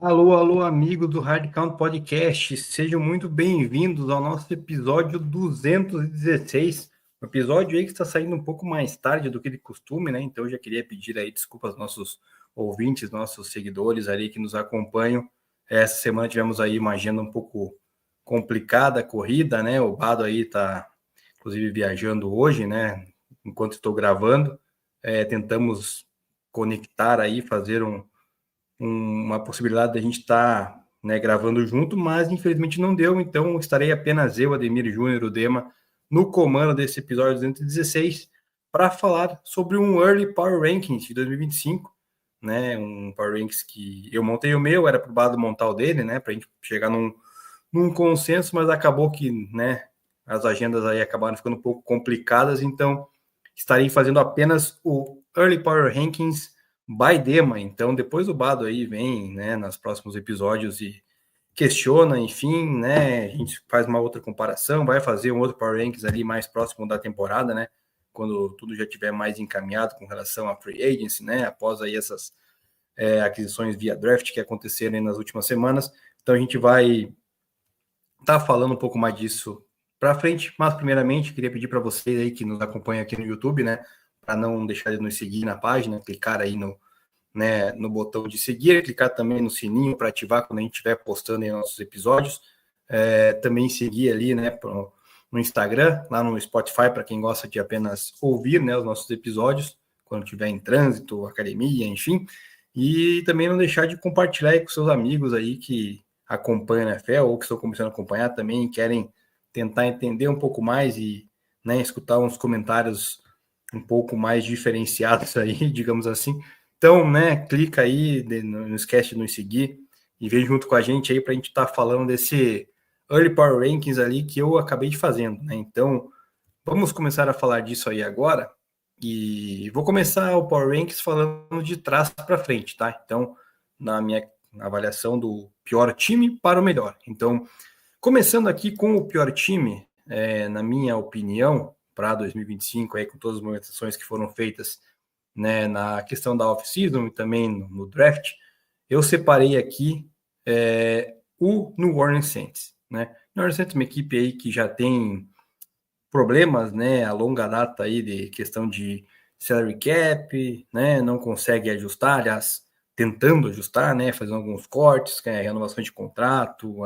Alô, alô, amigos do Hard Count Podcast, sejam muito bem-vindos ao nosso episódio 216, um episódio aí que está saindo um pouco mais tarde do que de costume, né? Então eu já queria pedir aí desculpas aos nossos ouvintes, nossos seguidores ali que nos acompanham. Essa semana tivemos aí uma agenda um pouco complicada, corrida, né? O Bado aí tá, inclusive, viajando hoje, né? Enquanto estou gravando, tentamos conectar aí, fazer uma possibilidade de a gente estar, né, gravando junto, mas infelizmente não deu, então estarei apenas eu, Ademir Júnior, o Dema, no comando desse episódio 216 para falar sobre um Early Power Rankings de 2025, né, um Power Rankings que eu montei o meu, era probado montar o dele, né, para a gente chegar num consenso, mas acabou que, né, as agendas aí acabaram ficando um pouco complicadas, então estarei fazendo apenas o Early Power Rankings by Dema. Então, depois o Bado aí vem, né, nos próximos episódios e questiona, enfim, né, a gente faz uma outra comparação, vai fazer um outro Power Rankings ali mais próximo da temporada, né, quando tudo já estiver mais encaminhado com relação a Free Agency, né, após aí essas aquisições via draft que aconteceram nas últimas semanas. Então, a gente vai estar falando um pouco mais disso para frente, mas primeiramente queria pedir para vocês aí que nos acompanham aqui no YouTube, né, para não deixar de nos seguir na página, clicar aí no botão de seguir, clicar também no sininho para ativar quando a gente estiver postando aí nossos episódios. Também seguir ali, né, no Instagram, lá no Spotify, para quem gosta de apenas ouvir, né, os nossos episódios, quando estiver em trânsito, academia, enfim. E também não deixar de compartilhar aí com seus amigos aí que acompanham a NFL ou que estão começando a acompanhar também, querem tentar entender um pouco mais e, né, escutar uns comentários um pouco mais diferenciados aí, digamos assim. Então, né, clica aí, não esquece de nos seguir e vem junto com a gente aí para a gente estar falando desse Early Power Rankings ali que eu acabei de fazendo, né? Então, vamos começar a falar disso aí agora. E vou começar o Power Rankings falando de trás para frente, tá? Então, na minha avaliação do pior time para o melhor. Então, começando aqui com o pior time, na minha opinião, para 2025, aí, com todas as movimentações que foram feitas, né, na questão da off-season e também no draft, eu separei aqui o New Orleans Saints. Né? New Orleans Saints é uma equipe aí que já tem problemas, né, a longa data aí de questão de salary cap, né, não consegue ajustar, aliás, tentando ajustar, né, fazendo alguns cortes, renovação de contrato,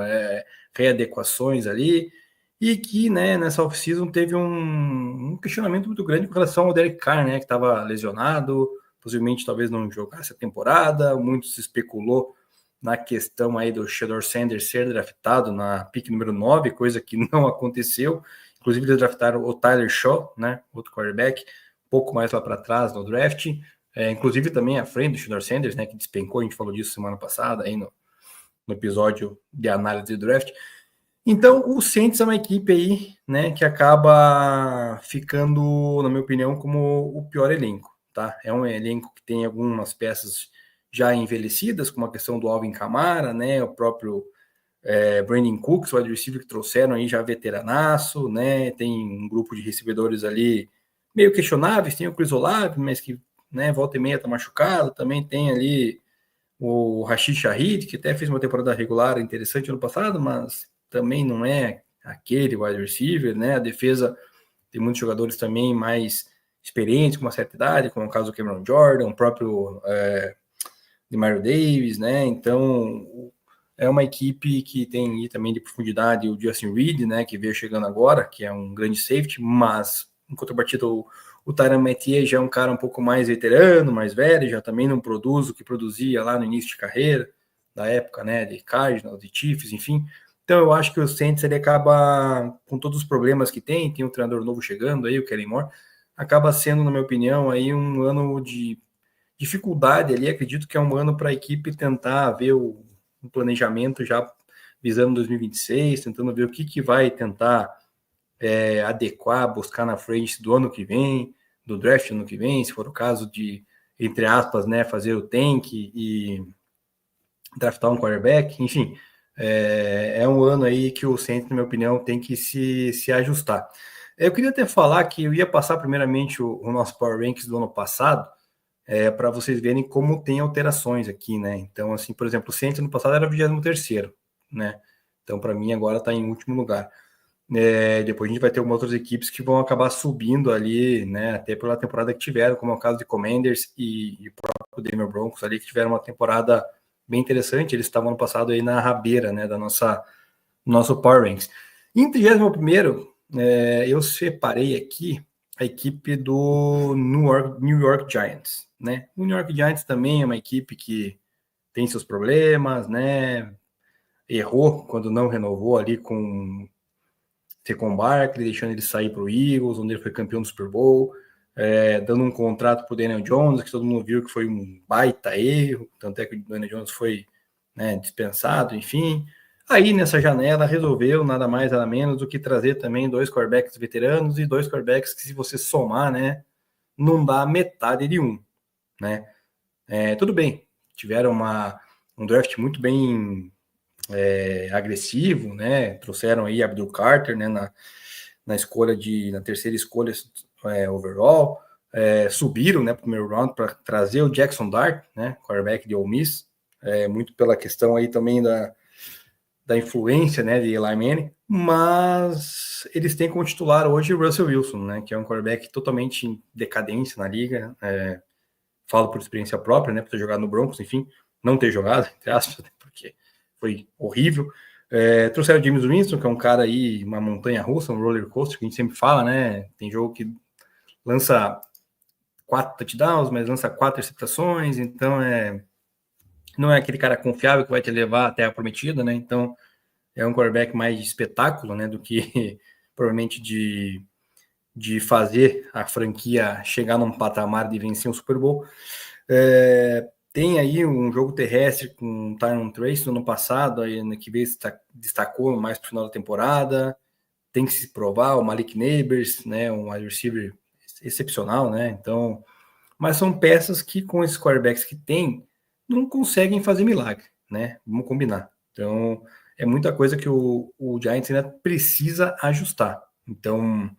readequações ali, e que, né, nessa off-season teve um questionamento muito grande com relação ao Derek Carr, né, que estava lesionado, possivelmente talvez não jogasse a temporada, muito se especulou na questão aí do Shedeur Sanders ser draftado na pick número 9, coisa que não aconteceu. Inclusive, eles draftaram o Tyler Shaw, né, outro quarterback, um pouco mais lá para trás no draft. Inclusive também à frente do Shedeur Sanders, né, que despencou, a gente falou disso semana passada aí no episódio de análise do draft. Então, o Saints é uma equipe aí, né, que acaba ficando, na minha opinião, como o pior elenco, tá? É um elenco que tem algumas peças já envelhecidas, como a questão do Alvin Kamara, né, o próprio Brandon Cooks, o wide receiver que trouxeram aí já veteranaço, né, tem um grupo de recebedores ali meio questionáveis, tem o Chris Olave, mas que, né, volta e meia tá machucado, também tem ali o Rashid Shaheed, que até fez uma temporada regular interessante ano passado, mas também não é aquele wide receiver, né? A defesa tem muitos jogadores também mais experientes, com uma certa idade, como o caso do Cameron Jordan, o próprio Demario Davis, né? Então, é uma equipe que tem aí também de profundidade o Justin Reed, né? Que veio chegando agora, que é um grande safety, mas em contrapartida o Tyrann Mathieu já é um cara um pouco mais veterano, mais velho, já também não produz o que produzia lá no início de carreira, da época, né, de Cardinals, de Chiefs, enfim. Então eu acho que o Saints ele acaba, com todos os problemas que tem um treinador novo chegando aí, o Kellen Moore, acaba sendo, na minha opinião, aí um ano de dificuldade ali, acredito que é um ano para a equipe tentar ver um planejamento já visando 2026, tentando ver o que vai tentar adequar, buscar na frente do ano que vem, do draft ano que vem, se for o caso de, entre aspas, né, fazer o tank e draftar um quarterback, enfim, é um ano aí que o Saints, na minha opinião, tem que se ajustar. Eu queria até falar que eu ia passar primeiramente o nosso Power Rankings do ano passado, para vocês verem como tem alterações aqui, né? Então, assim, por exemplo, o Saints no passado era 23º, né? Então, para mim, agora está em último lugar. Depois a gente vai ter algumas outras equipes que vão acabar subindo ali, né? Até pela temporada que tiveram, como é o caso de Commanders e o próprio Denver Broncos ali, que tiveram uma temporada bem interessante. Eles estavam no passado aí na rabeira, né? Da nosso Power Ranks. Em 31º, eu separei aqui a equipe do New York Giants, né? O New York Giants também é uma equipe que tem seus problemas, né? Errou quando não renovou ali com Saquon Barkley, deixando ele sair para o Eagles, onde ele foi campeão do Super Bowl, dando um contrato para o Daniel Jones, que todo mundo viu que foi um baita erro, tanto é que o Daniel Jones foi, né, dispensado, enfim. Aí, nessa janela, resolveu nada mais, nada menos do que trazer também 2 quarterbacks veteranos e 2 quarterbacks que, se você somar, né, não dá metade de um, né? Tudo bem, tiveram um draft muito bem agressivo, né? Trouxeram aí Abdul Carter, né, na terceira escolha overall, subiram, né, para o primeiro round para trazer o Jackson Dart, né, quarterback de Ole Miss, muito pela questão aí também da influência, né, de Eli Manning, mas eles têm como titular hoje o Russell Wilson, né, que é um quarterback totalmente em decadência na liga, falo por experiência própria, né, por ter jogado no Broncos, enfim, não ter jogado, entre aspas, porque foi horrível. Trouxeram o James Winston, que é um cara aí, uma montanha russa, um roller coaster, que a gente sempre fala, né, tem jogo que lança 4 touchdowns, mas lança 4 interceptações, então não é aquele cara confiável que vai te levar até a prometida, né, então é um quarterback mais de espetáculo, né, do que provavelmente de fazer a franquia chegar num patamar de vencer um Super Bowl. Tem aí um jogo terrestre com o Tyron Trace no ano passado, aí, que veio destacou mais pro final da temporada. Tem que se provar, o Malik Neighbors, né, um wide receiver excepcional, né? Então, mas são peças que, com esses quarterbacks que tem, não conseguem fazer milagre, né? Vamos combinar. Então, é muita coisa que o Giants ainda precisa ajustar. Então,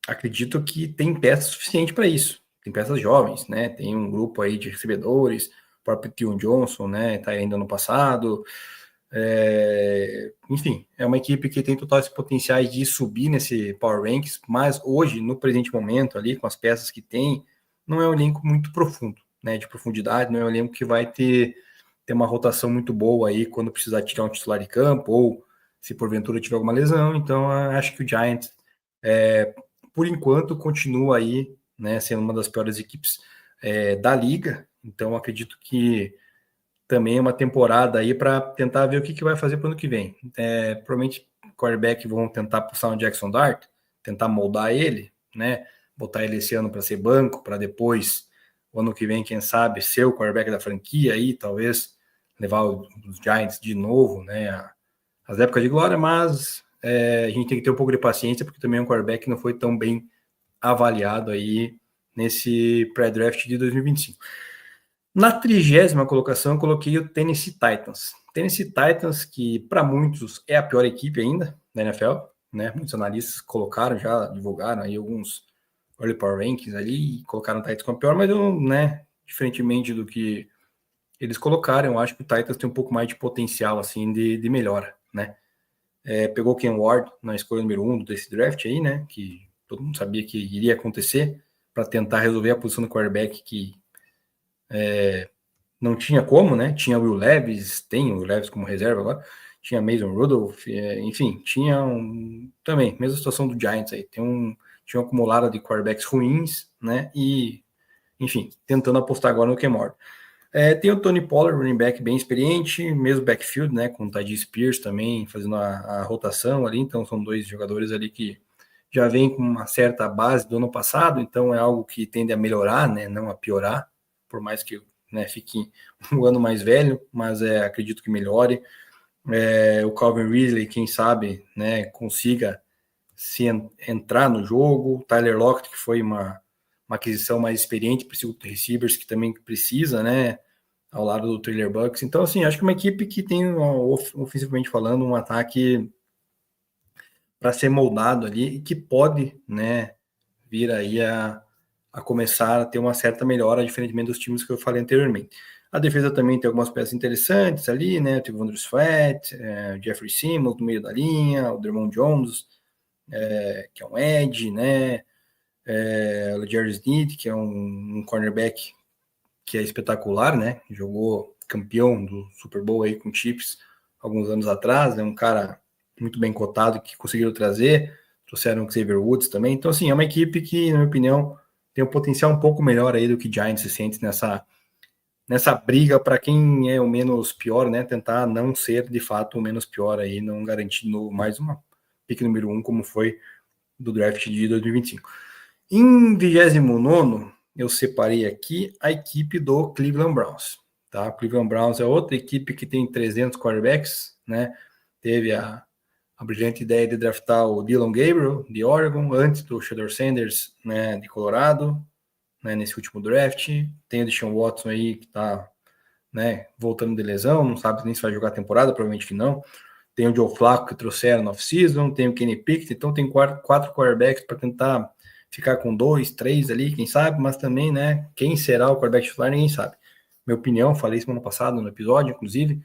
acredito que tem peças suficiente para isso. Tem peças jovens, né? Tem um grupo aí de recebedores, o próprio Tion Johnson, né? Tá ainda no passado. Enfim, é uma equipe que tem totais potenciais de subir nesse Power Ranks, mas hoje, no presente momento, ali, com as peças que tem, não é um elenco muito profundo, né? De profundidade, não é um elenco que vai ter uma rotação muito boa aí quando precisar tirar um titular de campo, ou se porventura tiver alguma lesão. Então, acho que o Giants, por enquanto, continua aí, né, sendo uma das piores equipes da liga. Então, acredito que também é uma temporada aí para tentar ver o que vai fazer para o ano que vem. Provavelmente quarterback vão tentar passar um Jackson Dart, tentar moldar ele, né? Botar ele esse ano para ser banco, para depois, o ano que vem, quem sabe, ser o quarterback da franquia aí, talvez levar os Giants de novo, né? As épocas de glória, mas a gente tem que ter um pouco de paciência, porque também é um quarterback que não foi tão bem avaliado aí nesse pré-draft de 2025. Na 30ª colocação, eu coloquei o Tennessee Titans. Tennessee Titans, que para muitos é a pior equipe ainda da NFL, né? Muitos analistas colocaram, já divulgaram aí alguns early power rankings ali e colocaram o Titans como pior, mas eu, né, diferentemente do que eles colocaram, eu acho que o Titans tem um pouco mais de potencial, assim, de melhora, né? Pegou o Ken Ward na escolha número 1 desse draft aí, né? Que todo mundo sabia que iria acontecer para tentar resolver a posição do quarterback que não tinha como, né? Tinha o Will Levis, tem o Will Levis como reserva agora, tinha Mason Rudolph, enfim, tinha também, mesma situação do Giants aí, tinha um acumulado de quarterbacks ruins, né? E, enfim, tentando apostar agora no Ken Ward. Tem o Tony Pollard, running back bem experiente, mesmo backfield, né? Com o Tajay Spears também fazendo a rotação ali, então são 2 jogadores ali que já vêm com uma certa base do ano passado, então é algo que tende a melhorar, né? Não a piorar, por mais que, né, fique um ano mais velho, mas acredito que melhore. O Calvin Ridley, quem sabe, né, consiga entrar no jogo. O Tyler Lockett, que foi uma aquisição mais experiente para o receivers, que também precisa, né, ao lado do Trailer Bucks. Então, assim, acho que uma equipe que tem, ofensivamente falando, um ataque para ser moldado ali e que pode, né, vir aí a a começar a ter uma certa melhora, diferentemente dos times que eu falei anteriormente. A defesa também tem algumas peças interessantes ali, né? Tem o Wonder Sweat, Jeffrey Simmons no meio da linha, o Dermond Jones, que é um edge, né? O Jerry Sneed, que é um cornerback que é espetacular, né? Jogou campeão do Super Bowl aí com Chiefs alguns anos atrás, é um cara muito bem cotado que conseguiram trazer, trouxeram o Xavier Woods também. Então, assim, é uma equipe que, na minha opinião, tem um potencial um pouco melhor aí do que Giants se sente nessa briga para quem é o menos pior, né? Tentar não ser de fato o menos pior aí, não garantindo mais uma pick número 1, como foi do draft de 2025. Em 29º, eu separei aqui a equipe do Cleveland Browns. Tá? O Cleveland Browns é outra equipe que tem 300 quarterbacks, né? Teve a brilhante ideia de draftar o Dylan Gabriel, de Oregon, antes do Shedeur Sanders, né, de Colorado, né, nesse último draft. Tem o Deshaun Watson aí, que está, né, voltando de lesão, não sabe nem se vai jogar a temporada, provavelmente que não. Tem o Joe Flacco, que trouxeram no off-season, tem o Kenny Pickett, então tem quatro quarterbacks para tentar ficar com 2, 3 ali, quem sabe, mas também, né, quem será o quarterback titular, ninguém sabe. Minha opinião, falei semana passada no episódio, inclusive,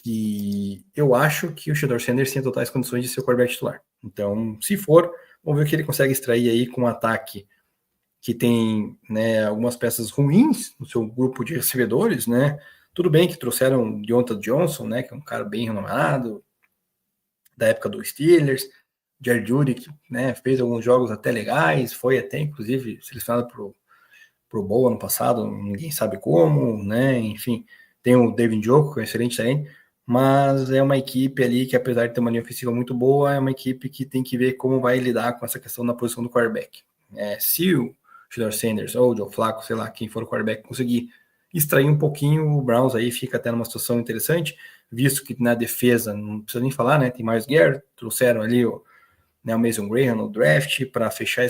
que eu acho que o Shedeur Sanders tem totais condições de ser o quarterback titular. Então, se for, vamos ver o que ele consegue extrair aí com um ataque que tem, né, algumas peças ruins no seu grupo de recebedores, né? Tudo bem que trouxeram o Deontay Johnson, né, que é um cara bem renomado, da época do Steelers, Jerry Jeudy, que, né, fez alguns jogos até legais, foi até, inclusive, selecionado pro Bowl ano passado, ninguém sabe como, né, enfim, tem o David Njoku, que é um excelente talento, mas é uma equipe ali que, apesar de ter uma linha ofensiva muito boa, é uma equipe que tem que ver como vai lidar com essa questão da posição do quarterback. Se o Shedeur Sanders ou o Joe Flacco, sei lá, quem for o quarterback, conseguir extrair um pouquinho, o Browns aí fica até numa situação interessante, visto que na defesa, não precisa nem falar, né, tem Myles Garrett, trouxeram ali o Mason Graham no draft para fechar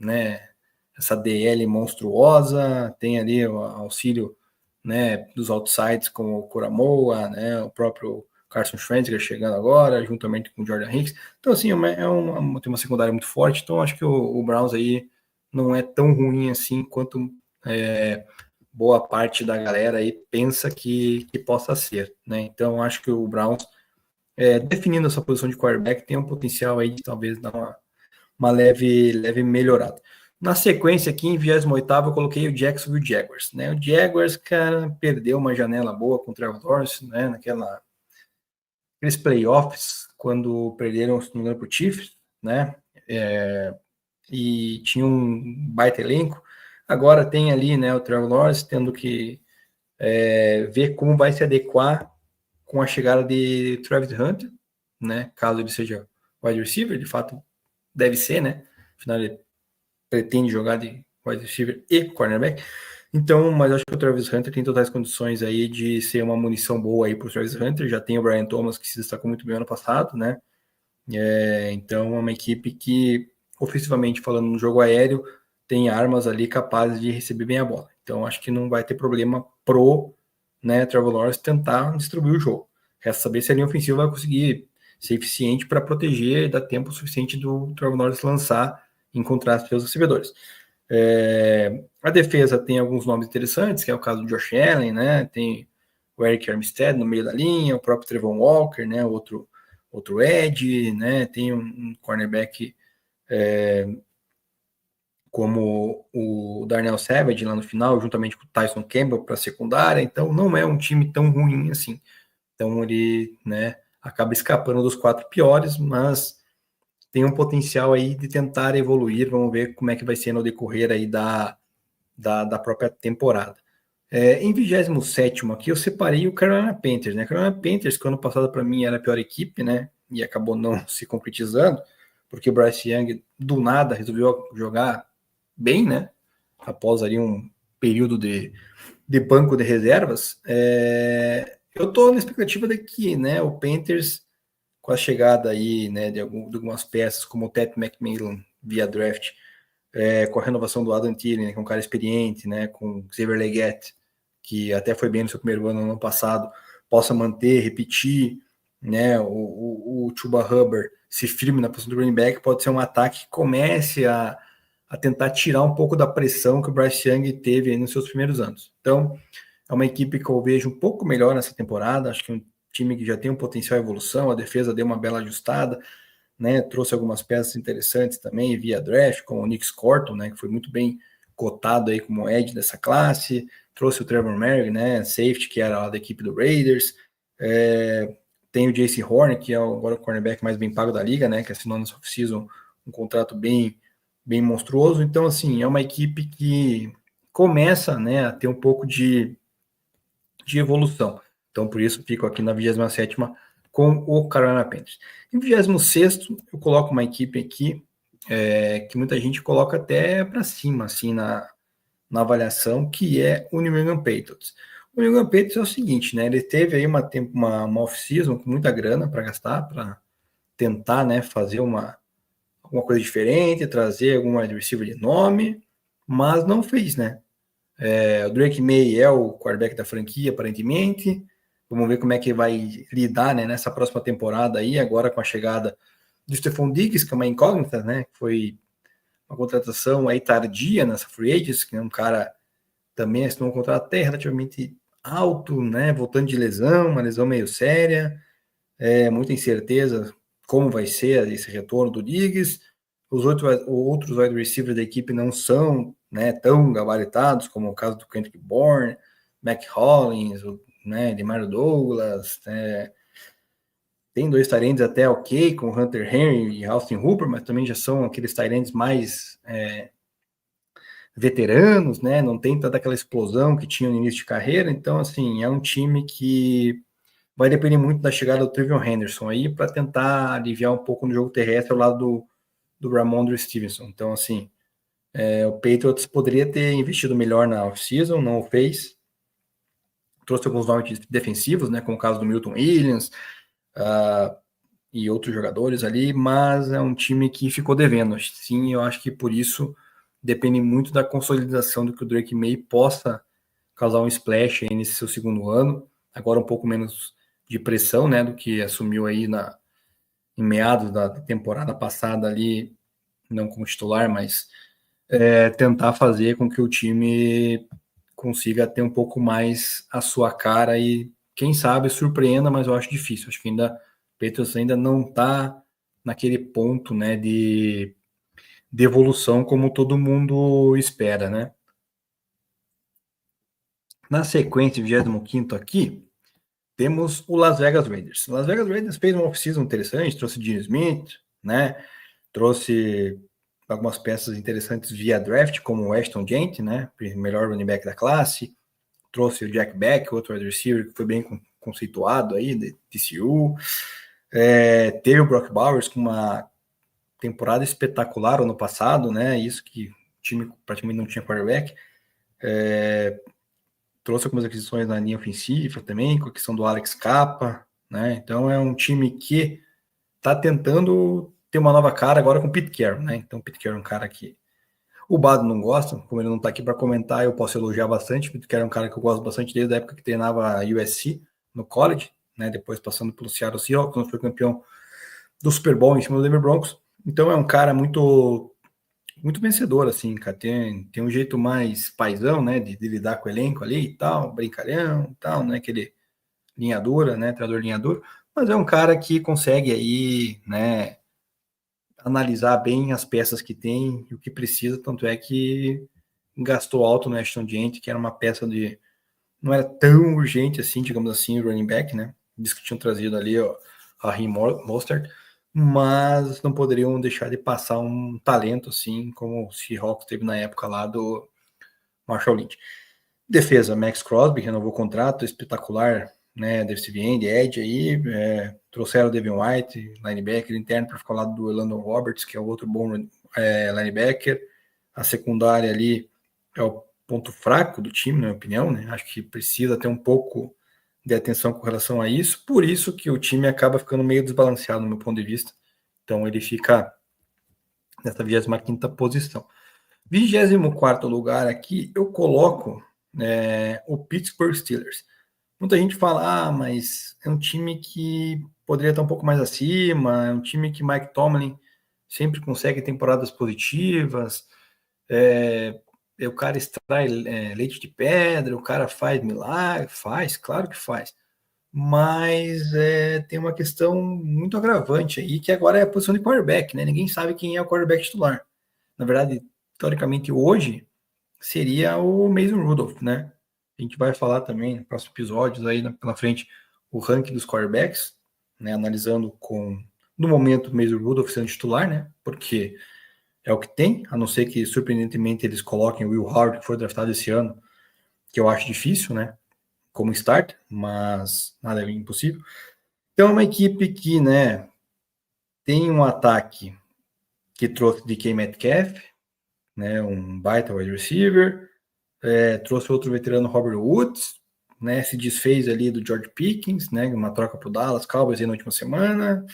né, essa DL monstruosa, tem ali o auxílio, né, dos outsides como o Koramoah, né, o próprio Carson Schwendiger chegando agora, juntamente com o Jordan Hicks. Então, assim, tem uma secundária muito forte, então acho que o Browns aí não é tão ruim assim quanto boa parte da galera aí pensa que possa ser, né? Então, acho que o Browns, definindo essa posição de quarterback, tem um potencial aí de talvez dar uma leve melhorada. Na sequência aqui, em 28º, eu coloquei o Jacksonville Jaguars, né? O Jaguars, cara, perdeu uma janela boa com o Trevor Lawrence, né? Aqueles playoffs, quando perderam, se não me engano, para o Chiefs, né? E tinha um baita elenco. Agora tem ali, né, o Trevor Lawrence tendo que ver como vai se adequar com a chegada de Travis Hunter, né? Caso ele seja wide receiver, de fato deve ser, né? Afinal, ele pretende jogar de wide receiver e cornerback. Então, mas acho que o Travis Hunter tem totais condições aí de ser uma munição boa aí para o Travis Hunter. Já tem o Brian Thomas, que se destacou muito bem ano passado, né? Então, é uma equipe que, ofensivamente falando, no jogo aéreo, tem armas ali capazes de receber bem a bola. Então, acho que não vai ter problema pro, né, Trevor Lawrence tentar distribuir o jogo. Resta saber se a linha ofensiva vai conseguir ser eficiente para proteger e dar tempo suficiente do Trevor Lawrence lançar e encontrar seus recebedores. A defesa tem alguns nomes interessantes, que é o caso do Josh Allen, né? Tem o Eric Armstead no meio da linha, o próprio Trevon Walker, né? Outro edge, né? Tem um cornerback como o Darnell Savage lá no final, juntamente com o Tyson Campbell para a secundária. Então, não é um time tão ruim assim. Então, ele, né, acaba escapando dos 4 piores, mas tem um potencial aí de tentar evoluir. Vamos ver como é que vai ser no decorrer aí da própria temporada. Em 27º aqui, eu separei o Carolina Panthers, né? Carolina Panthers, que ano passado para mim era a pior equipe, né? E acabou não se concretizando, porque o Bryce Young, do nada, resolveu jogar bem, né? Após ali um período de banco de reservas. Eu estou na expectativa de que, né, o Panthers, com a chegada aí, né, de algumas peças, como o Ted McMillan via draft, com a renovação do Adam Thielen, né, que é um cara experiente, né, com o Xavier Legette, que até foi bem no seu primeiro ano passado, possa manter, repetir, né, o Chuba Hubbard se firme na posição do running back, pode ser um ataque que comece a a tentar tirar um pouco da pressão que o Bryce Young teve aí nos seus primeiros anos. Então, é uma equipe que eu vejo um pouco melhor nessa temporada, acho que é um time que já tem um potencial de evolução, a defesa deu uma bela ajustada, né, trouxe algumas peças interessantes também via draft, como o Nick Corton, né, que foi muito bem cotado aí como edge dessa classe, trouxe o Trevor Merrick, né, safety, que era lá da equipe do Raiders, tem o J.C. Horn, que é agora o cornerback mais bem pago da liga, né, que assinou nessa off-season um contrato bem monstruoso. Então, assim, é uma equipe que começa, né, a ter um pouco de evolução. Então, por isso, fico aqui na 27ª com o Carolina Panthers. Em 26º, eu coloco uma equipe aqui que muita gente coloca até para cima, assim, na avaliação, que é o New England Patriots. O New England Patriots é o seguinte, né? Ele teve aí uma off-season com muita grana para gastar, para tentar, né, fazer alguma coisa diferente, trazer algum wide receiver de nome, mas não fez, né? O Drake May é o quarterback da franquia, aparentemente. Vamos ver como é que vai lidar, né, nessa próxima temporada aí, agora com a chegada do Stephon Diggs, que é uma incógnita, né? Foi uma contratação aí tardia nessa free agents, que é um cara também assinou um contrato até relativamente alto, né? Voltando de lesão, uma lesão meio séria, muita incerteza como vai ser esse retorno do Diggs. Os outros wide receivers da equipe não são, né, tão gabaritados, como o caso do Kendrick Bourne, Mac Hollins, né, DeMar Douglas, tem 2 tight ends até ok, com Hunter Henry e Austin Hooper, mas também já são aqueles tight ends mais veteranos, né, não tem tanta aquela explosão que tinha no início de carreira. Então, assim, é um time que vai depender muito da chegada do Trevion Henderson aí para tentar aliviar um pouco no jogo terrestre ao lado do Ramondre Stevenson. Então, assim, o Patriots poderia ter investido melhor na off-season, não o fez. Trouxe alguns nomes defensivos, né, como o caso do Milton Williams e outros jogadores ali, mas é um time que ficou devendo. Sim, eu acho que por isso depende muito da consolidação do que o Drake May possa causar um splash aí nesse seu segundo ano. Agora um pouco menos de pressão, né, do que assumiu aí em meados da temporada passada ali, não como titular, mas tentar fazer com que o time consiga ter um pouco mais a sua cara e, quem sabe, surpreenda, mas eu acho difícil. Acho que ainda o Patriots ainda não está naquele ponto, né, de evolução como todo mundo espera, né? Na sequência, 25º aqui, temos o Las Vegas Raiders. O Las Vegas Raiders fez uma off-season interessante, trouxe Gene Smith, né? Trouxe algumas peças interessantes via draft, como o Ashton Gent, né? Melhor running back da classe. Trouxe o Jack Beck, outro wide receiver que foi bem conceituado aí, de TCU. Teve o Brock Bowers com uma temporada espetacular ano passado, né? Isso que o time praticamente não tinha quarterback. Trouxe algumas aquisições na linha ofensiva também, com a questão do Alex Capa, né? Então é um time que está tentando ter uma nova cara agora com o Pete Carroll, né? Então o Pete Carroll é um cara que o Bado não gosta, como ele não está aqui para comentar, eu posso elogiar bastante. O Pete Carroll é um cara que eu gosto bastante desde a época que treinava a USC no college, né? Depois passando pelo Seattle Seahawks, quando foi campeão do Super Bowl em cima do Denver Broncos. Então é um cara muito vencedor, assim, cara. Tem um jeito mais paizão, né, de lidar com o elenco ali e tal, brincalhão e tal, né, aquele linha dura, né, treinador linha dura, mas é um cara que consegue aí, né, analisar bem as peças que tem e o que precisa, tanto é que gastou alto no Ashton Gent, que era uma peça não era tão urgente assim, digamos assim, o running back, né, diz que tinham trazido ali, ó, Raheem Mostert, mas não poderiam deixar de passar um talento assim, como o Seahawks teve na época lá do Marshall Lynch. Defesa, Max Crosby renovou o contrato, espetacular, né, defensive end, edge aí, trouxeram o Devin White, linebacker interno, para ficar ao lado do Orlando Roberts, que é o outro bom linebacker. A secundária ali é o ponto fraco do time, na minha opinião, né, acho que precisa ter um pouco de atenção com relação a isso, por isso que o time acaba ficando meio desbalanceado no meu ponto de vista. Então ele fica nessa 25ª posição. 24º lugar aqui, eu coloco o Pittsburgh Steelers. Muita gente fala, mas é um time que poderia estar um pouco mais acima, é um time que Mike Tomlin sempre consegue temporadas positivas, O cara extrai leite de pedra, o cara faz milagre, faz, claro que faz. Mas tem uma questão muito agravante aí, que agora é a posição de quarterback, né? Ninguém sabe quem é o quarterback titular. Na verdade, teoricamente, hoje seria o Mason Rudolph, né? A gente vai falar também nos próximos episódios aí pela frente o ranking dos quarterbacks, né? Analisando no momento o Mason Rudolph sendo titular, né? Porque é o que tem, a não ser que surpreendentemente eles coloquem o Will Howard, que foi draftado esse ano, que eu acho difícil, né? Como start, mas nada é impossível. Então é uma equipe que, né, tem um ataque que trouxe DK Metcalf, né, um baita wide receiver, trouxe outro veterano Robert Woods, né, se desfez ali do George Pickens, né, uma troca para o Dallas Cowboys aí na última semana,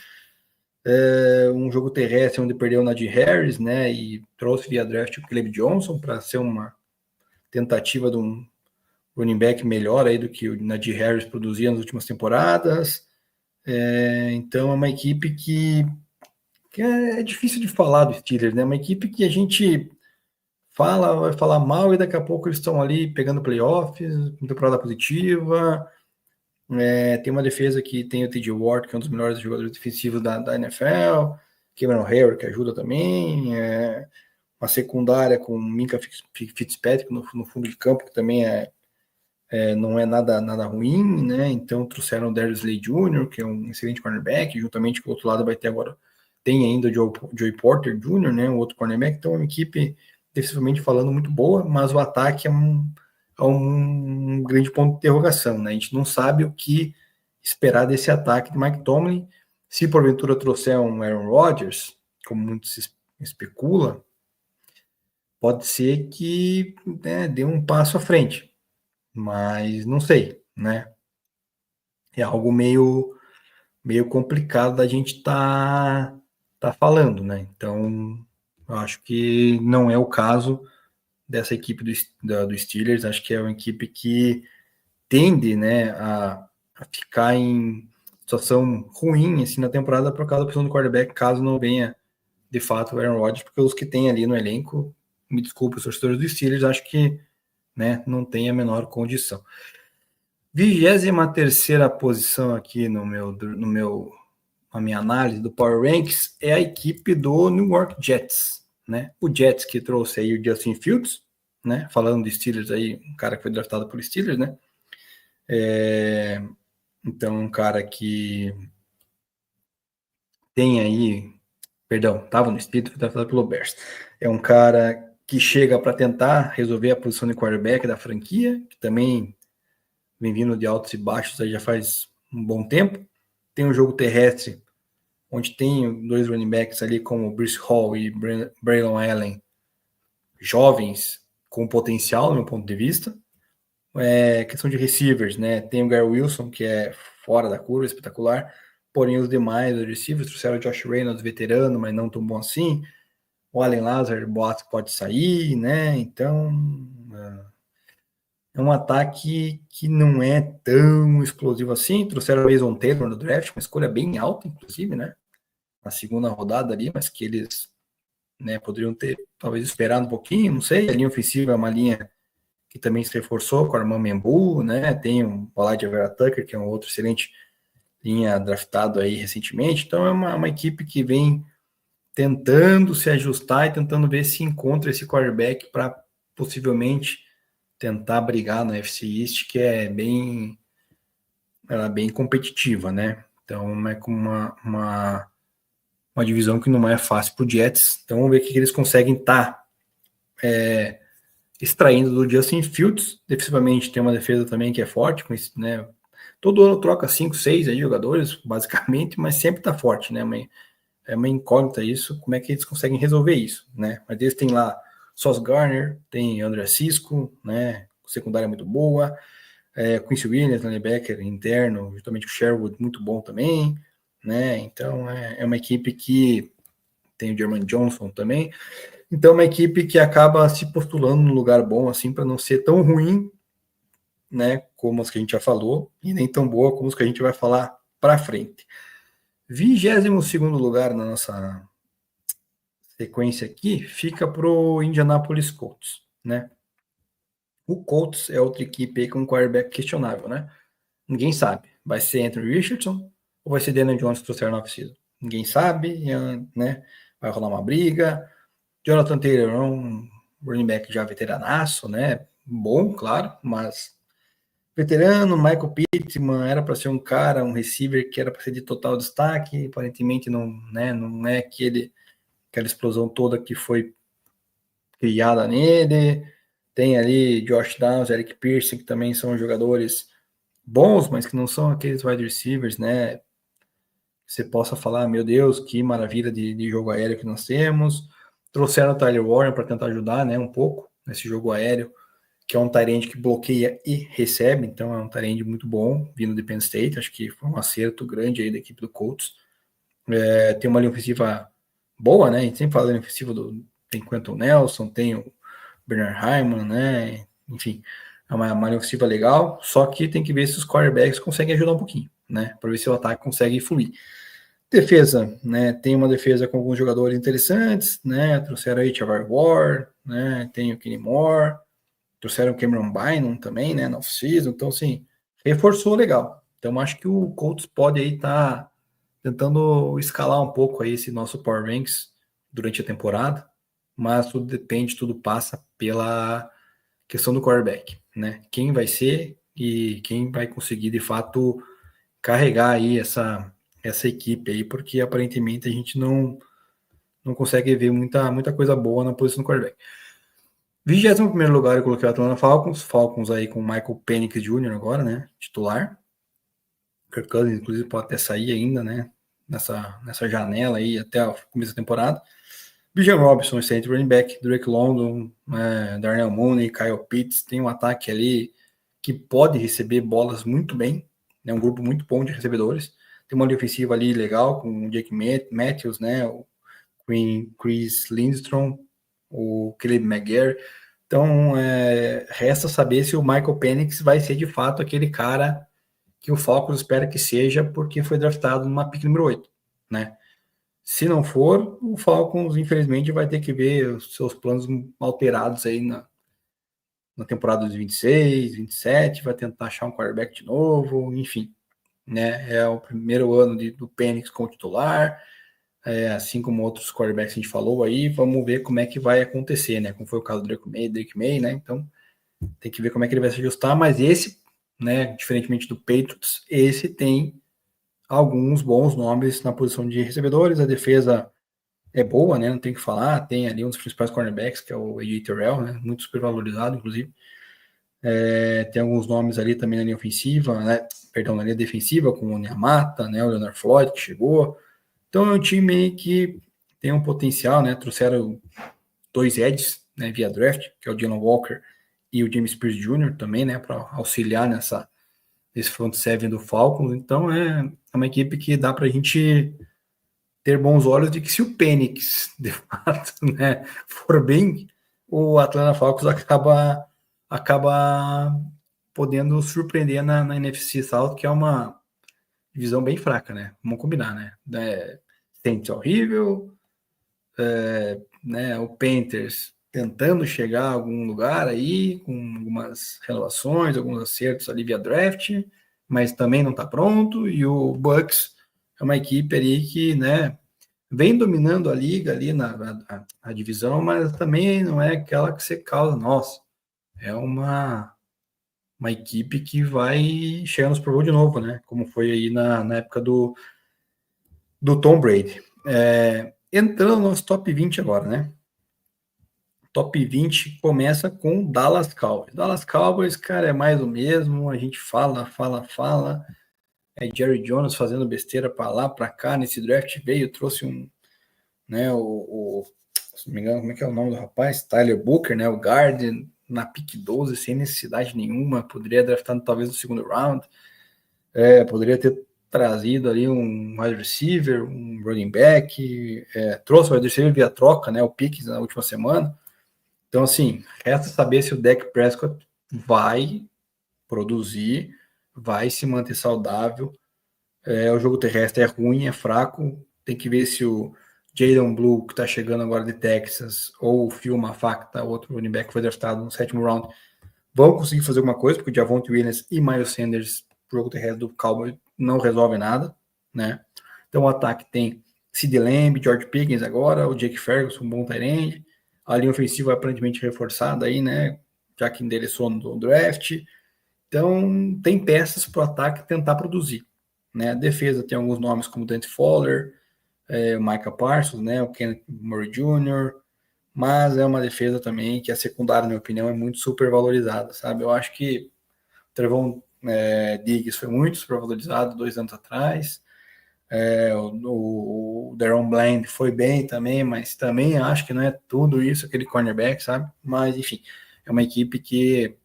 um jogo terrestre onde perdeu o Najee Harris, né, e trouxe via draft o Caleb Johnson para ser uma tentativa de um running back melhor aí do que o Najee Harris produzia nas últimas temporadas. Então é uma equipe que é difícil de falar do Steelers, né? Uma equipe que a gente vai falar mal e daqui a pouco eles estão ali pegando playoffs, temporada positiva. Tem uma defesa que tem o T.J. Watt, que é um dos melhores jogadores defensivos da NFL, Cameron Hayward, que ajuda também, uma secundária com Minka Fitzpatrick no fundo de campo, que também não é nada ruim, né? Então trouxeram o Darius Slay Jr., que é um excelente cornerback, juntamente com o outro lado vai ter agora, tem ainda o Joey Porter Jr., né? Um outro cornerback, então é uma equipe, defensivamente falando, muito boa, mas o ataque é um grande ponto de interrogação, né? A gente não sabe o que esperar desse ataque de Mike Tomlin. Se porventura trouxer um Aaron Rodgers, como muito se especula, pode ser que, né, dê um passo à frente, mas não sei, né? É algo meio complicado da gente tá falando, né? Então, eu acho que não é o caso dessa equipe do Steelers. Acho que é uma equipe que tende, né, a ficar em situação ruim assim na temporada por causa da opção do quarterback, caso não venha de fato o Aaron Rodgers, porque os que tem ali no elenco, me desculpe os torcedores do Steelers, acho que, né, não tem a menor condição. 23ª posição aqui na minha análise do Power Ranks é a equipe do New York Jets, né? O Jets que trouxe aí o Justin Fields, né? Falando de Steelers aí, um cara que foi draftado por Steelers, né? Então, um cara que tem aí, perdão, estava no Steelers, foi draftado pelo Bears. É um cara que chega para tentar resolver a posição de quarterback da franquia, que também vem vindo de altos e baixos aí já faz um bom tempo. Tem um jogo terrestre, onde tem dois running backs ali, como Bruce Hall e Braylon Allen, jovens com potencial, do meu ponto de vista. Questão de receivers, né? Tem o Gary Wilson, que é fora da curva, espetacular. Porém, os demais receivers trouxeram o Josh Reynolds, veterano, mas não tão bom assim. O Allen Lazard, boato que pode sair, né? Então, é um ataque que não é tão explosivo assim. Trouxeram o Mason Taylor no draft, uma escolha bem alta, inclusive, né? Na segunda rodada ali, mas que eles, né, poderiam ter talvez esperado um pouquinho, não sei. A linha ofensiva é uma linha que também se reforçou com o Armand Membu, né? Tem o Elijah Vera Tucker, que é um outro excelente linha draftado aí recentemente. Então é uma equipe que vem tentando se ajustar e tentando ver se encontra esse quarterback para possivelmente tentar brigar na FC East, que ela é bem competitiva, né? Então é com uma divisão que não é fácil para o Jets. Então vamos ver o que eles conseguem estar extraindo do Justin Fields. Defensivamente tem uma defesa também que é forte, com isso, né? Todo ano troca 5, 6 aí jogadores, basicamente, mas sempre tá forte, né? É uma incógnita isso, como é que eles conseguem resolver isso, né? Mas eles têm lá Sauce Gardner, tem André Cisco, né? Secundária muito boa, Quincy Williams, linebacker interno, justamente o Sherwood, muito bom também, né? Então é uma equipe que tem o Jermaine Johnson também. Então, é uma equipe que acaba se postulando num lugar bom, assim, para não ser tão ruim, né, como as que a gente já falou, e nem tão boa como as que a gente vai falar para frente. 22º lugar na nossa sequência aqui fica para o Indianapolis Colts, né? O Colts é outra equipe aí com um quarterback questionável, né? Ninguém sabe. Vai ser Anthony Richardson ou vai ser Daniel Jones que trouxeram na off-season? Ninguém sabe, né? Vai rolar uma briga. Jonathan Taylor é um running back já veteranaço, né? Bom, claro, mas veterano. Michael Pittman era para ser um cara, um receiver que era para ser de total destaque, aparentemente não, né? Não é aquela explosão toda que foi criada nele. Tem ali Josh Downs, Eric Pearson, que também são jogadores bons, mas que não são aqueles wide receivers, né? Você possa falar, meu Deus, que maravilha de jogo aéreo que nós temos. Trouxeram o Tyler Warren para tentar ajudar, né, um pouco nesse jogo aéreo, que é um tight end que bloqueia e recebe, então é um tight end muito bom, vindo de Penn State, acho que foi um acerto grande aí da equipe do Colts. Tem uma linha ofensiva boa, né, a gente sempre fala da linha ofensiva tem Quentin Nelson, tem o Bernard Hyman, né, enfim, é uma linha ofensiva legal, só que tem que ver se os quarterbacks conseguem ajudar um pouquinho, né, para ver se o ataque consegue fluir. Defesa, né? Tem uma defesa com alguns jogadores interessantes, né? Trouxeram aí Chavar Ward, né? Tem o Kenny Moore, trouxeram o Cameron Bynum também, né? Na off-season, então assim, reforçou legal. Então acho que o Colts pode aí estar tentando escalar um pouco aí esse nosso Power Ranks durante a temporada, mas tudo depende, tudo passa pela questão do quarterback, né? Quem vai ser e quem vai conseguir de fato carregar aí essa equipe aí, porque aparentemente a gente não consegue ver muita coisa boa na posição do quarterback. 21º lugar eu coloquei o Atlanta Falcons aí com o Michael Penix Jr. agora, né, titular. Kirk Cousins, inclusive, pode até sair ainda, né, nessa janela aí até o começo da temporada. Bijan Robinson, excelente running back, Drake London, Darnell Mooney, Kyle Pitts, tem um ataque ali que pode receber bolas muito bem, é um grupo muito bom de recebedores. Tem uma linha ofensiva ali legal com o Jake Matthews, né, o Chris Lindstrom, o Caleb McGarry. Então, resta saber se o Michael Penix vai ser de fato aquele cara que o Falcons espera que seja, porque foi draftado numa pick número 8, né? Se não for, o Falcons, infelizmente, vai ter que ver os seus planos alterados aí na temporada de 26, 27, vai tentar achar um quarterback de novo, enfim, né? É o primeiro ano do Penix como titular, assim como outros quarterbacks que a gente falou aí, vamos ver como é que vai acontecer, né? Como foi o caso do Drake May, né? Então, tem que ver como é que ele vai se ajustar, mas esse, né, diferentemente do Patriots, esse tem alguns bons nomes na posição de recebedores, a defesa é boa, né? Não tem o que falar. Tem ali um dos principais cornerbacks, que é o AJ Terrell, né? Muito supervalorizado, inclusive. Tem alguns nomes ali também na linha ofensiva, né? Perdão, na linha defensiva, como o Niamata, né? O Leonard Floyd, que chegou. Então é um time que tem um potencial, né? Trouxeram 2 edges, né? Via draft, que é o Dylan Walker e o James Pierce Jr. também, né? Para auxiliar nesse front seven do Falcons. Então é uma equipe que dá para a gente ter bons olhos de que se o Penix, de fato, né, for bem, o Atlanta Falcons acaba podendo surpreender na NFC South, que é uma divisão bem fraca, né? Vamos combinar, né? Saints horrível, né? O Panthers tentando chegar a algum lugar aí, com algumas renovações, alguns acertos ali via draft, mas também não está pronto, e o Bucks é uma equipe ali que, né, vem dominando a liga ali a divisão, mas também não é aquela que você causa, nossa, é uma equipe que vai chegar no Super Bowl de novo, né? Como foi aí na época do Tom Brady. Entrando no nosso top 20 agora, né? Top 20 começa com o Dallas Cowboys. Dallas Cowboys, cara, é mais o mesmo, a gente fala. Jerry Jones fazendo besteira para lá, para cá, nesse draft veio, trouxe né, se não me engano, como é que é o nome do rapaz? Tyler Booker, né, o guard, na pick 12, sem necessidade nenhuma, poderia draftar talvez no segundo round, poderia ter trazido ali um wide receiver, um running back, trouxe o wide receiver via troca, né, o Pickens na última semana. Então, assim, resta saber se o Dak Prescott vai produzir, vai se manter saudável. O jogo terrestre é ruim, é fraco, tem que ver se o Jalen Blue, que está chegando agora de Texas, ou o Phil Mafah, que tá outro running back que foi draftado no 7º round, vão conseguir fazer alguma coisa, porque o Javonte Williams e Miles Sanders, o jogo terrestre do Cowboys, não resolve nada, né? Então o ataque tem Sid Lamb, George Pickens agora, o Jake Ferguson, um bom tight end, a linha ofensiva é aparentemente reforçada aí, né? Já que endereçou no draft. Então tem peças para o ataque tentar produzir, né? A defesa tem alguns nomes como Dante Fowler, o Micah Parsons, né? O Kenneth Murray Jr., mas é uma defesa também que a secundária, na minha opinião, é muito supervalorizada, sabe? Eu acho que o Trevon Diggs foi muito supervalorizado 2 anos atrás. O Deron Bland foi bem também, mas também acho que não é tudo isso, aquele cornerback, sabe? Mas, enfim, é uma equipe que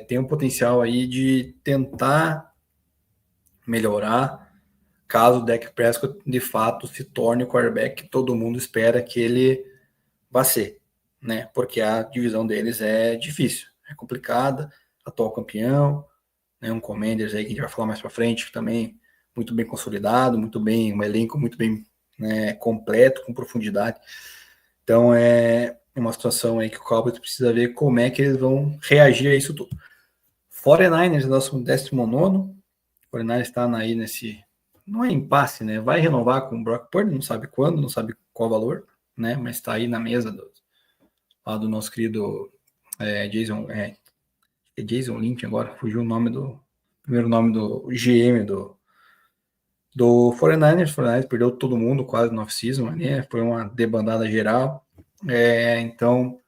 tem um potencial aí de tentar melhorar caso o Dak Prescott de fato se torne o quarterback que todo mundo espera que ele vá ser, né? Porque a divisão deles é difícil, é complicada, atual campeão, né? Um Commanders aí que a gente vai falar mais para frente também muito bem consolidado, muito bem, um elenco muito bem, né, completo, com profundidade. Então é uma situação aí que o Cowboys precisa ver como é que eles vão reagir a isso tudo. 49ers, nosso 19º, o 49ers está aí nesse, não é impasse, né? Vai renovar com o Brock Purdy, não sabe quando, não sabe qual valor, né? Mas está aí na mesa lá do nosso querido Jason Lynch agora, fugiu o nome primeiro nome do GM do 49ers. O 49ers perdeu todo mundo quase no off-season, né? Foi uma debandada geral. Então,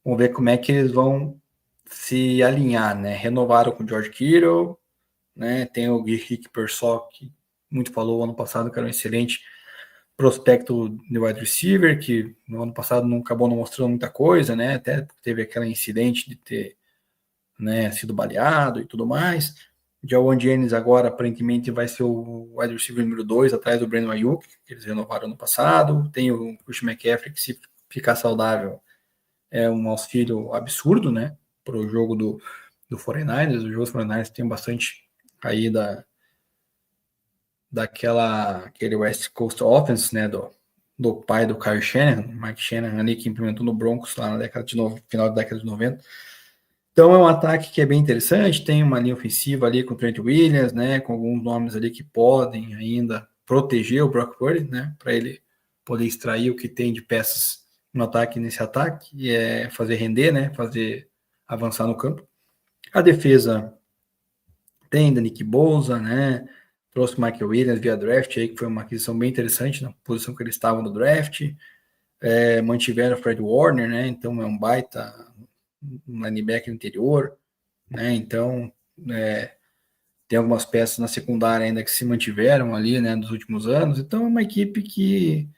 vamos ver como é que eles vão se alinhar, né? Renovaram com o George Kittle, né? Tem o Rick Pearsall, que muito falou ano passado que era um excelente prospecto de wide receiver, que no ano passado não acabou não mostrando muita coisa, né? Até teve aquele incidente de ter, né, sido baleado e tudo mais. Jawan Jennings agora aparentemente vai ser o wide receiver número 2 atrás do Brandon Ayuk, que eles renovaram no passado. Tem o Christian McCaffrey, que se ficar saudável é um auxílio absurdo, né, para o jogo do 49ers. O jogo dos 49ers tem bastante aí aquele West Coast Offense, né, do pai do Kyle Shanahan, Mike Shanahan ali, que implementou no Broncos lá na final da década de 90. Então é um ataque que é bem interessante, tem uma linha ofensiva ali com o Trent Williams, né, com alguns nomes ali que podem ainda proteger o Brock Purdy, né, para ele poder extrair o que tem de peças no ataque nesse ataque e fazer render, né, fazer avançar no campo. A defesa tem da Nick Bosa, né, trouxe o Michael Williams via draft aí, que foi uma aquisição bem interessante na posição que ele estava no draft. Mantiveram o Fred Warner, né, então é um baita um linebacker interior, né? Então, tem algumas peças na secundária ainda que se mantiveram ali, né, nos últimos anos. Então, é uma equipe que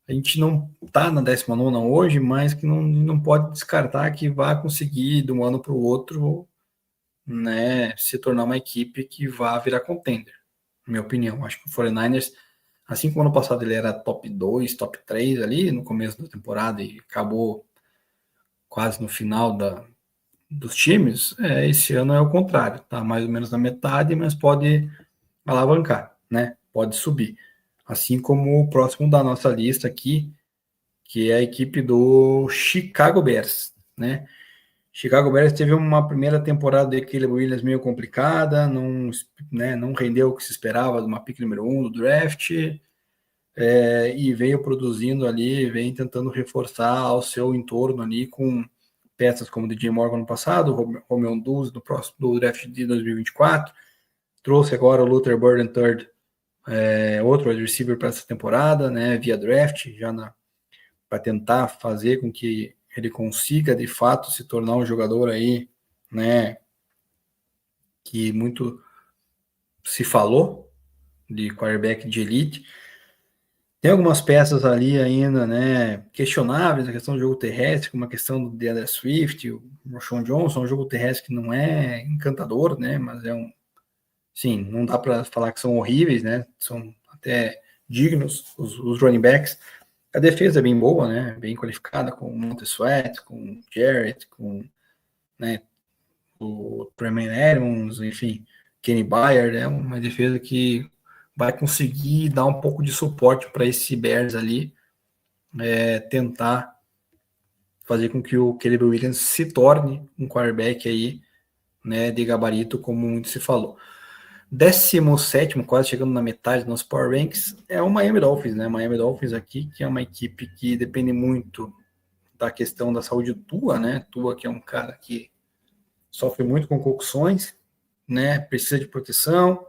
a gente não está na 19ª hoje, mas que não pode descartar que vai conseguir, de um ano para o outro, né, se tornar uma equipe que vá virar contender, na minha opinião. Acho que o 49ers, assim como ano passado ele era top 2, top 3 ali no começo da temporada e acabou quase no final dos times, esse ano é o contrário, tá mais ou menos na metade, mas pode alavancar, né? Pode subir. Assim como o próximo da nossa lista aqui, que é a equipe do Chicago Bears, né? Chicago Bears teve uma primeira temporada de Caleb Williams meio complicada, não rendeu o que se esperava de uma pick número 1 do draft, e veio produzindo ali, vem tentando reforçar ao seu entorno ali com peças como o DJ Morgan no passado, o Romeo Duz do draft de 2024, trouxe agora o Luther Burden III, outro wide receiver para essa temporada, né, via draft, já para tentar fazer com que ele consiga de fato se tornar um jogador aí, né, que muito se falou de quarterback de elite. Tem algumas peças ali ainda, né, questionáveis na questão do jogo terrestre, como a questão do DeAndre Swift, o Roschon Johnson, um jogo terrestre que não é encantador, né, mas sim, não dá para falar que são horríveis, né, são até dignos os running backs. A defesa é bem boa, né, bem qualificada, com o Montez Sweat, com o Jarrett, com, né, o Tremaine Edmonds, enfim, Kenny Byard, é uma defesa que vai conseguir dar um pouco de suporte para esse Bears ali, tentar fazer com que o Caleb Williams se torne um quarterback aí, né, de gabarito, como muito se falou. 17º, quase chegando na metade dos nossos Power Ranks, é o Miami Dolphins, né? Miami Dolphins aqui, que é uma equipe que depende muito da questão da saúde do Tua, né? Tua, que é um cara que sofre muito com concussões, né? Precisa de proteção,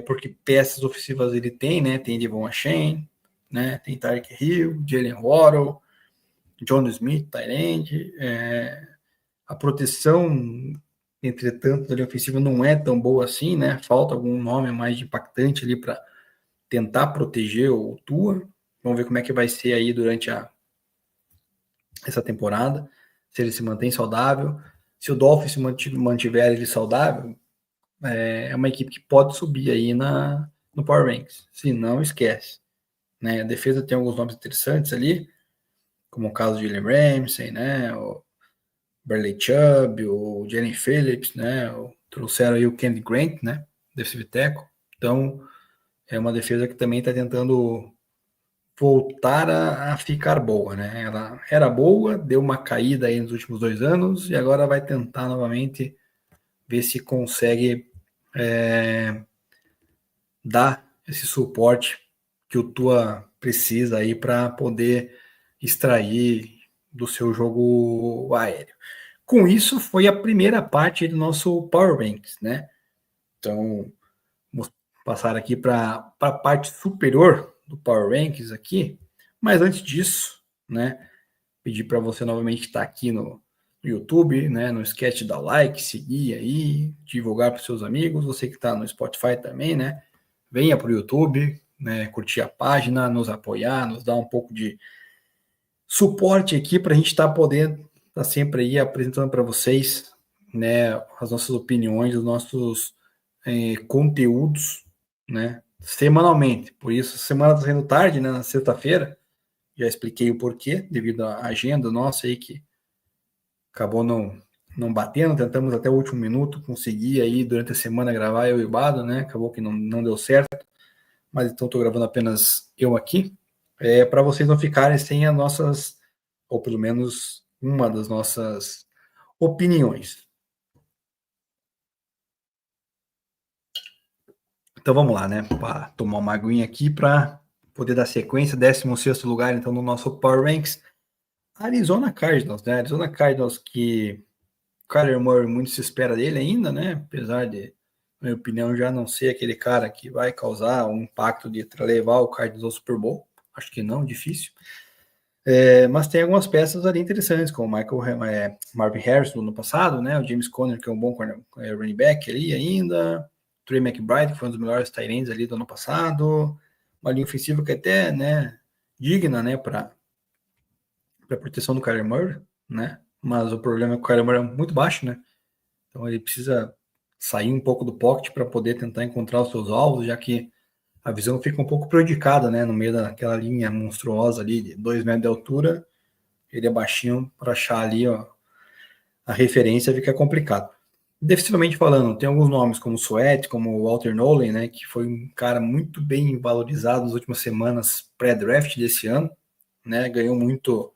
porque peças ofensivas ele tem, né? Tem Devon Achane, né? Tem Tyreek Hill, Jalen Waddle, John Smith, Tyrande, a proteção, entretanto, da linha ofensiva não é tão boa assim, né? Falta algum nome mais impactante ali para tentar proteger o Tua. Vamos ver como é que vai ser aí durante essa temporada, se ele se mantém saudável. Se o Dolphins se mantiver ele saudável, é uma equipe que pode subir aí no Power Ranks. Se não, esquece. Né? A defesa tem alguns nomes interessantes ali, como o caso de Jalen Ramsey, né? O Bradley Chubb, o Jalen Phillips, né? Trouxeram aí o Kenny Grant, né? Defensive tackle. Então, é uma defesa que também está tentando voltar a ficar boa, né? Ela era boa, deu uma caída aí nos últimos 2 anos e agora vai tentar novamente ver se consegue dar esse suporte que o Tua precisa aí para poder extrair do seu jogo aéreo. Com isso, foi a primeira parte do nosso Power Ranks, né? Então, vamos passar aqui para a parte superior do Power Rankings aqui. Mas antes disso, né, pedir para você novamente estar aqui no YouTube, né? Não esquece de dar like, seguir aí, divulgar para os seus amigos. Você que está no Spotify também, né? Venha para o YouTube, né? Curtir a página, nos apoiar, nos dar um pouco de suporte aqui para a gente estar podendo estar sempre aí apresentando para vocês, né? As nossas opiniões, os nossos conteúdos, né? Semanalmente. Por isso, a semana está saindo tarde, né? Na sexta-feira. Já expliquei o porquê, devido à agenda nossa aí que acabou não batendo, tentamos até o último minuto conseguir aí durante a semana gravar eu e o Bado, né? Acabou que não deu certo, mas então estou gravando apenas eu aqui, para vocês não ficarem sem as nossas, ou pelo menos uma das nossas opiniões. Então vamos lá, né? Para tomar uma aguinha aqui para poder dar sequência. 16º lugar, então, no nosso Power Ranks. Arizona Cardinals, né? Arizona Cardinals que Kyler Murray muito se espera dele ainda, né? Apesar de, na minha opinião, já não ser aquele cara que vai causar um impacto de levar o Cardinals ao Super Bowl. Acho que não, difícil. Mas tem algumas peças ali interessantes, como Marvin Harrison no ano passado, né? O James Conner, que é um bom running back ali ainda. Trey McBride, que foi um dos melhores tight ends ali do ano passado. Uma linha ofensiva que até, né, digna, né, para proteção do Kyler Murray, né? Mas o problema é que o Kyler Murray é muito baixo, né? Então ele precisa sair um pouco do pocket para poder tentar encontrar os seus alvos, já que a visão fica um pouco prejudicada, né? No meio daquela linha monstruosa ali de 2 metros de altura, ele é baixinho para achar ali, ó, a referência fica complicado. Defensivamente falando, tem alguns nomes como o Sweat, como o Walter Nolan, né? Que foi um cara muito bem valorizado nas últimas semanas pré-draft desse ano, né? Ganhou muito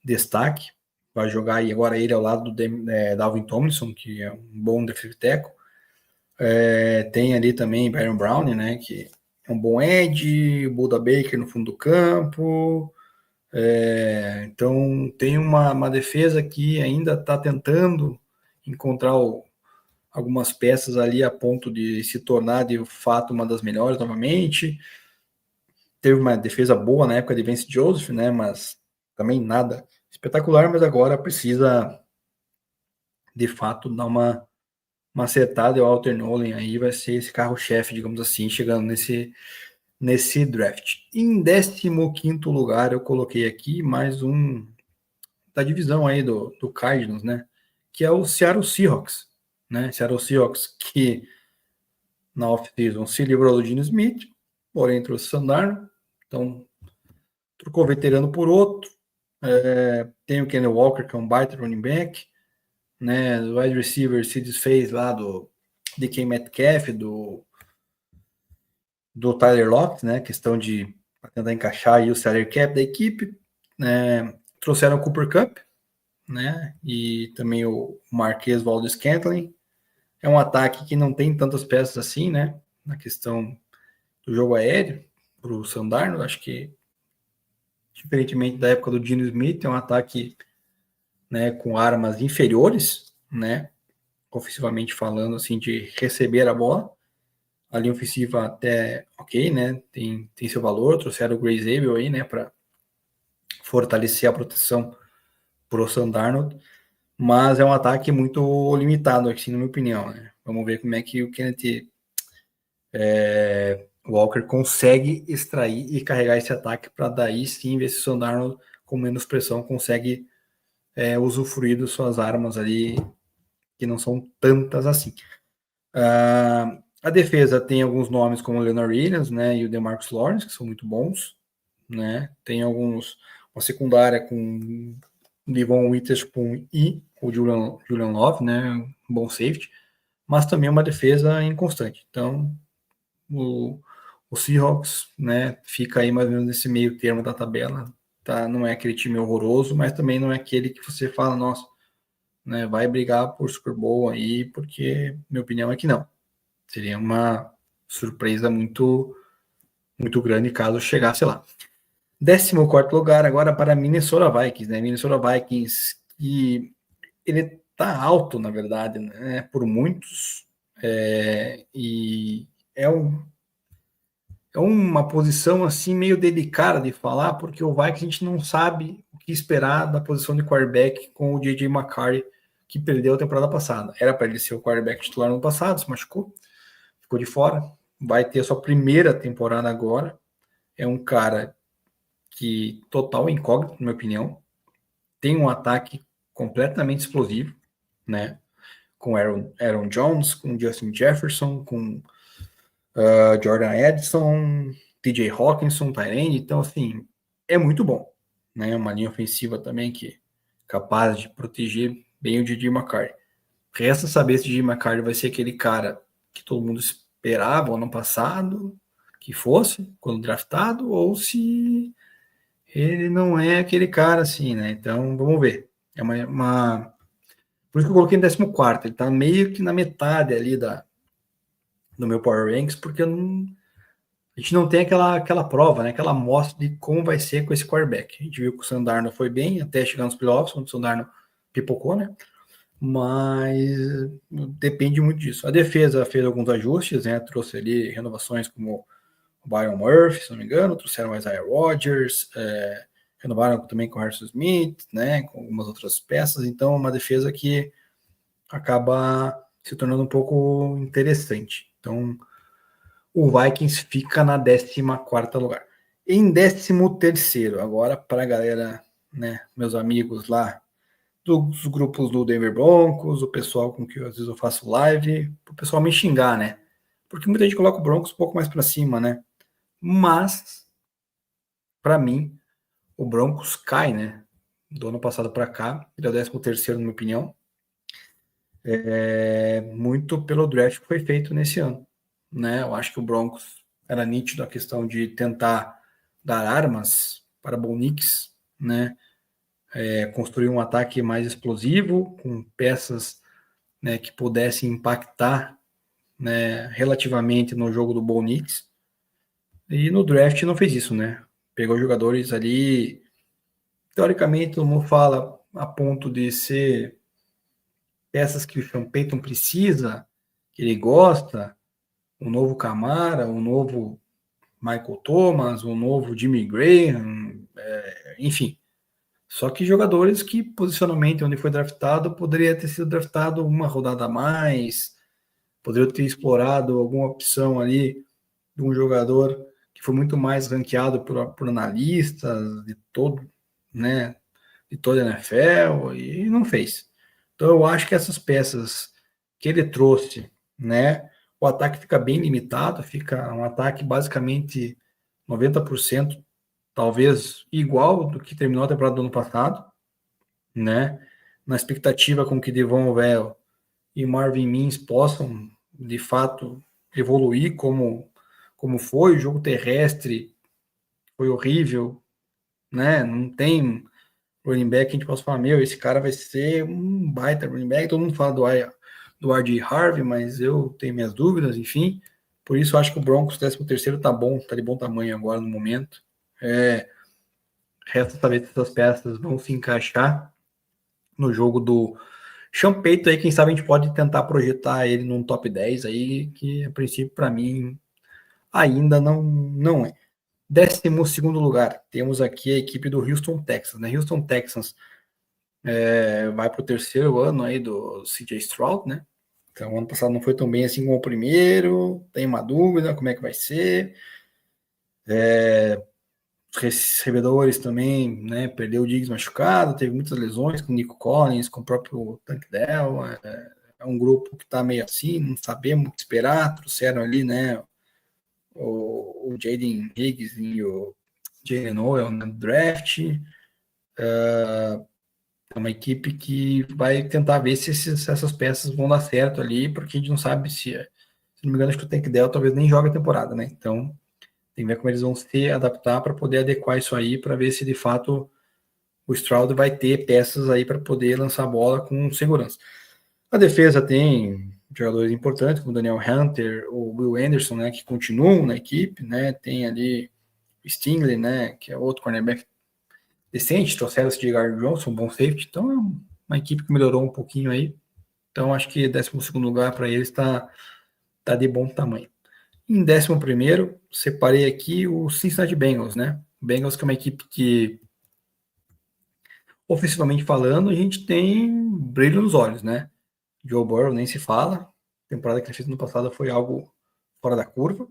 destaque. Vai jogar aí agora ele ao lado do Dalvin Tomlinson, que é um bom defensive tackle. Tem ali também Byron Brown, né, que é um bom edge, Buda Baker no fundo do campo. Então tem uma defesa que ainda está tentando encontrar algumas peças ali a ponto de se tornar de fato uma das melhores novamente. Teve uma defesa boa na época de Vance Joseph, né, mas também nada espetacular, mas agora precisa de fato dar uma acertada, e o Walter Nolan aí vai ser esse carro-chefe, digamos assim, chegando nesse draft. Em 15º lugar, eu coloquei aqui mais um da divisão aí do Cardinals, né? Que é o Seattle Seahawks, né? Seattle Seahawks que na off-season se livrou do Gene Smith, porém trouxe o Sam Darnold, então trocou o veterano por outro. Tem o Kenny Walker, que é um baita running back, né? O wide receiver se desfez lá do DK Metcalf, do do Tyler Lockett, né? Questão de tentar encaixar aí o salary cap da equipe, né? Trouxeram o Cooper Kupp, né? E também o Marquez Valdes-Scantling. É um ataque que não tem tantas peças assim, né? Na questão do jogo aéreo para o Sam Darnold, acho que diferentemente da época do Geno Smith, é um ataque, né, com armas inferiores, né? Ofensivamente falando, assim, de receber a bola. A linha ofensiva até ok, né? Tem seu valor. Trouxeram o Grace Able aí, né? Para fortalecer a proteção pro Sam Darnold. Mas é um ataque muito limitado, assim, na minha opinião, né? Vamos ver como é que o Kenneth Walker consegue extrair e carregar esse ataque para daí sim ver se o Sam Darnold, com menos pressão, consegue usufruir de suas armas ali, que não são tantas assim. A defesa tem alguns nomes como o Leonard Williams, né, e o DeMarcus Lawrence, que são muito bons, né? Tem uma secundária com Devon Witherspoon e o Julian Love, né, um bom safety, mas também uma defesa inconstante. Então, o Seahawks, né, fica aí mais ou menos nesse meio termo da tabela, tá? Não é aquele time horroroso, mas também não é aquele que você fala, nossa, né, vai brigar por Super Bowl aí, porque minha opinião é que não. Seria uma surpresa muito, muito grande caso chegasse lá. 14º lugar agora para Minnesota Vikings, né? Minnesota Vikings, que ele tá alto, na verdade, né? Por muitos, e é, é uma posição assim meio delicada de falar, porque o Vikings a gente não sabe o que esperar da posição de quarterback com o J.J. McCarthy, que perdeu a temporada passada. Era para ele ser o quarterback titular no passado, se machucou, ficou de fora, vai ter a sua primeira temporada agora. É um cara que total incógnito, na minha opinião, tem um ataque completamente explosivo, né? Com Aaron Jones, com Justin Jefferson, com Jordan Edson, TJ Hawkinson, Tyrande, então assim, é muito bom, né? Uma linha ofensiva também que é capaz de proteger bem o J.J. McCarthy. Resta saber se o J.J. McCarthy vai ser aquele cara que todo mundo esperava ano passado que fosse, quando draftado, ou se ele não é aquele cara assim, né? Então, vamos ver. É Por isso que eu coloquei em 14º, ele tá meio que na metade ali do meu Power Ranks, porque a gente não tem aquela prova, né? Aquela amostra de como vai ser com esse quarterback. A gente viu que o Sam Darnold foi bem até chegar nos playoffs, quando o Sam Darnold pipocou, né? Mas depende muito disso. A defesa fez alguns ajustes, né? Trouxe ali renovações como o Byron Murphy, se não me engano, trouxeram o Isaiah Rodgers, renovaram também com o Harrison Smith, né? Com algumas outras peças. Então, uma defesa que acaba se tornando um pouco interessante. Então, o Vikings fica na 14º lugar. Em 13º, agora para a galera, né, meus amigos lá dos grupos do Denver Broncos, o pessoal com que às vezes eu faço live, o pessoal me xingar, né? Porque muita gente coloca o Broncos um pouco mais para cima, né? Mas, para mim, o Broncos cai, né? Do ano passado para cá, ele é o 13º, na minha opinião. Muito pelo draft que foi feito nesse ano, né? Eu acho que o Broncos era nítido a questão de tentar dar armas para Bo Nix, né? Construir um ataque mais explosivo, com peças, né, que pudessem impactar, né, relativamente no jogo do Bo Nix. E no draft não fez isso, né? Pegou jogadores ali, teoricamente, todo mundo fala a ponto de ser peças que o Sean Payton precisa, que ele gosta, um novo Camara, um novo Michael Thomas, um novo Jimmy Graham, enfim. Só que jogadores que posicionamento onde foi draftado poderia ter sido draftado uma rodada a mais, poderia ter explorado alguma opção ali de um jogador que foi muito mais ranqueado por analistas de todo, né, de toda a NFL e não fez. Então eu acho que essas peças que ele trouxe, né, o ataque fica bem limitado, fica um ataque basicamente 90%, talvez igual do que terminou a temporada do ano passado, né, na expectativa com que Devon Bell e Marvin Mims possam, de fato, evoluir como como foi, o jogo terrestre foi horrível, né? Não tem running back que a gente possa falar, meu, esse cara vai ser um baita running back. Todo mundo fala do R.J. Harvey, mas eu tenho minhas dúvidas, enfim. Por isso eu acho que o Broncos 13º tá bom, tá de bom tamanho agora no momento. Resta saber se essas peças vão se encaixar no jogo do Champeito aí, quem sabe a gente pode tentar projetar ele num top 10 aí, que a princípio para mim ainda não é. 12º lugar, temos aqui a equipe do Houston Texans, né? Houston Texans vai para o 3º ano aí do CJ Stroud, né? Então, ano passado não foi tão bem assim como o primeiro, tem uma dúvida como é que vai ser. Os recebedores também, né? Perdeu o Diggs machucado, teve muitas lesões com o Nico Collins, com o próprio Tank Dell. É um grupo que está meio assim, não sabemos o que esperar. Trouxeram ali, né? O Jaden Higgs e o Jalen Noel no draft. É uma equipe que vai tentar ver se essas peças vão dar certo ali, porque a gente não sabe se não me engano, acho que o Tank Dell talvez nem joga a temporada, né? Então, tem que ver como eles vão se adaptar para poder adequar isso aí, para ver se de fato o Stroud vai ter peças aí para poder lançar a bola com segurança. A defesa tem jogadores importantes, como o Daniel Hunter, o Will Anderson, né, que continuam na equipe, né? Tem ali o Stingley, né, que é outro cornerback decente, trouxeram o Gardner Johnson, um bom safety, então é uma equipe que melhorou um pouquinho aí. Então acho que 12º lugar para eles está de bom tamanho. Em 11º, separei aqui o Cincinnati Bengals, né? Bengals que é uma equipe que, ofensivamente falando, a gente tem brilho nos olhos, né? Joe Burrow nem se fala. A temporada que ele fez no passado foi algo fora da curva.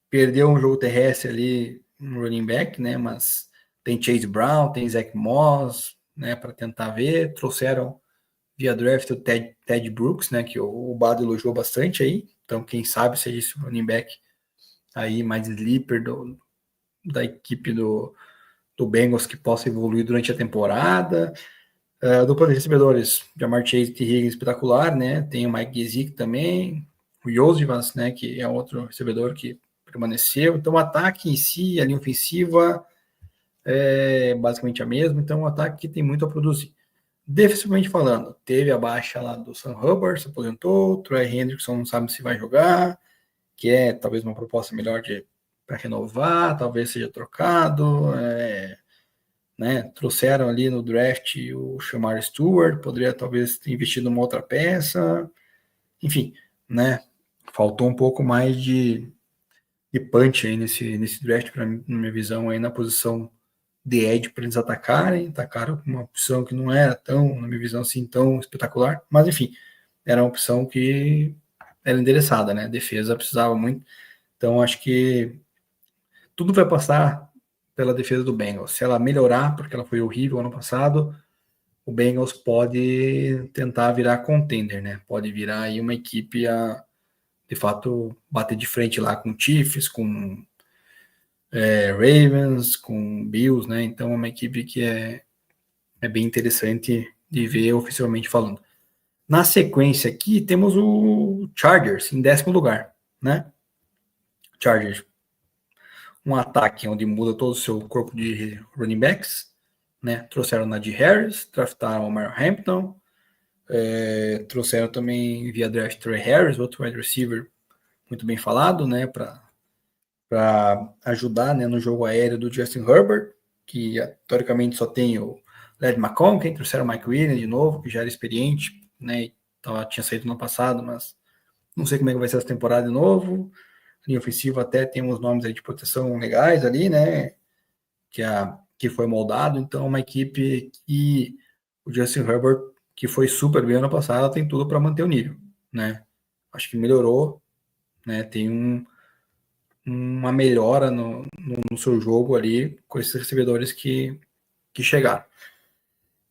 Perdeu um jogo terrestre ali no running back, né? Mas tem Chase Brown, tem Zach Moss, né? Para tentar ver. Trouxeram via draft o Ted Brooks, né? Que o Bado elogiou bastante aí. Então, quem sabe seja esse running back aí mais sleeper da equipe do Bengals que possa evoluir durante a temporada. Dupla de recebedores, Jamar Chase e T. Higgins espetacular, né? Tem o Mike Gesicki também, o Josivas, né? Que é outro recebedor que permaneceu. Então, o ataque em si, a linha ofensiva é basicamente a mesma. Então, um ataque que tem muito a produzir. Defensivamente falando, teve a baixa lá do Sam Hubbard, se aposentou, o Troy Hendrickson não sabe se vai jogar, que é talvez uma proposta melhor para renovar, talvez seja trocado. Né? Trouxeram ali no draft o Shamar Stewart, poderia talvez ter investido numa outra peça, enfim, né? Faltou um pouco mais de punch aí nesse draft, para na minha visão, aí na posição de edge para eles atacarem. Atacaram com uma opção que não era tão, na minha visão, assim, tão espetacular, mas enfim, era uma opção que era endereçada, né? A defesa precisava muito, então acho que tudo vai passar pela defesa do Bengals. Se ela melhorar, porque ela foi horrível ano passado, o Bengals pode tentar virar contender, né? Pode virar aí uma equipe a, de fato, bater de frente lá com Chiefs, com Ravens, com Bills, né? Então é uma equipe que é bem interessante de ver oficialmente falando. Na sequência aqui, temos o Chargers em 10º lugar, né? Chargers, um ataque onde muda todo o seu corpo de running backs, né? Trouxeram Najee Harris, draftaram o Mario Hampton, trouxeram também via draft Trey Harris, outro wide receiver muito bem falado, né? Para ajudar, né, no jogo aéreo do Justin Herbert, que teoricamente só tem o Led McConkey, trouxeram o Mike Williams de novo, que já era experiente, né? Tinha saído no passado, mas não sei como é que vai ser essa temporada de novo. Linha ofensiva até tem uns nomes aí de proteção legais ali, né? Que foi moldado. Então, uma equipe que o Justin Herbert, que foi super bem ano passado, tem tudo para manter o nível, né? Acho que melhorou, né? Tem uma melhora no seu jogo ali com esses recebedores que chegaram.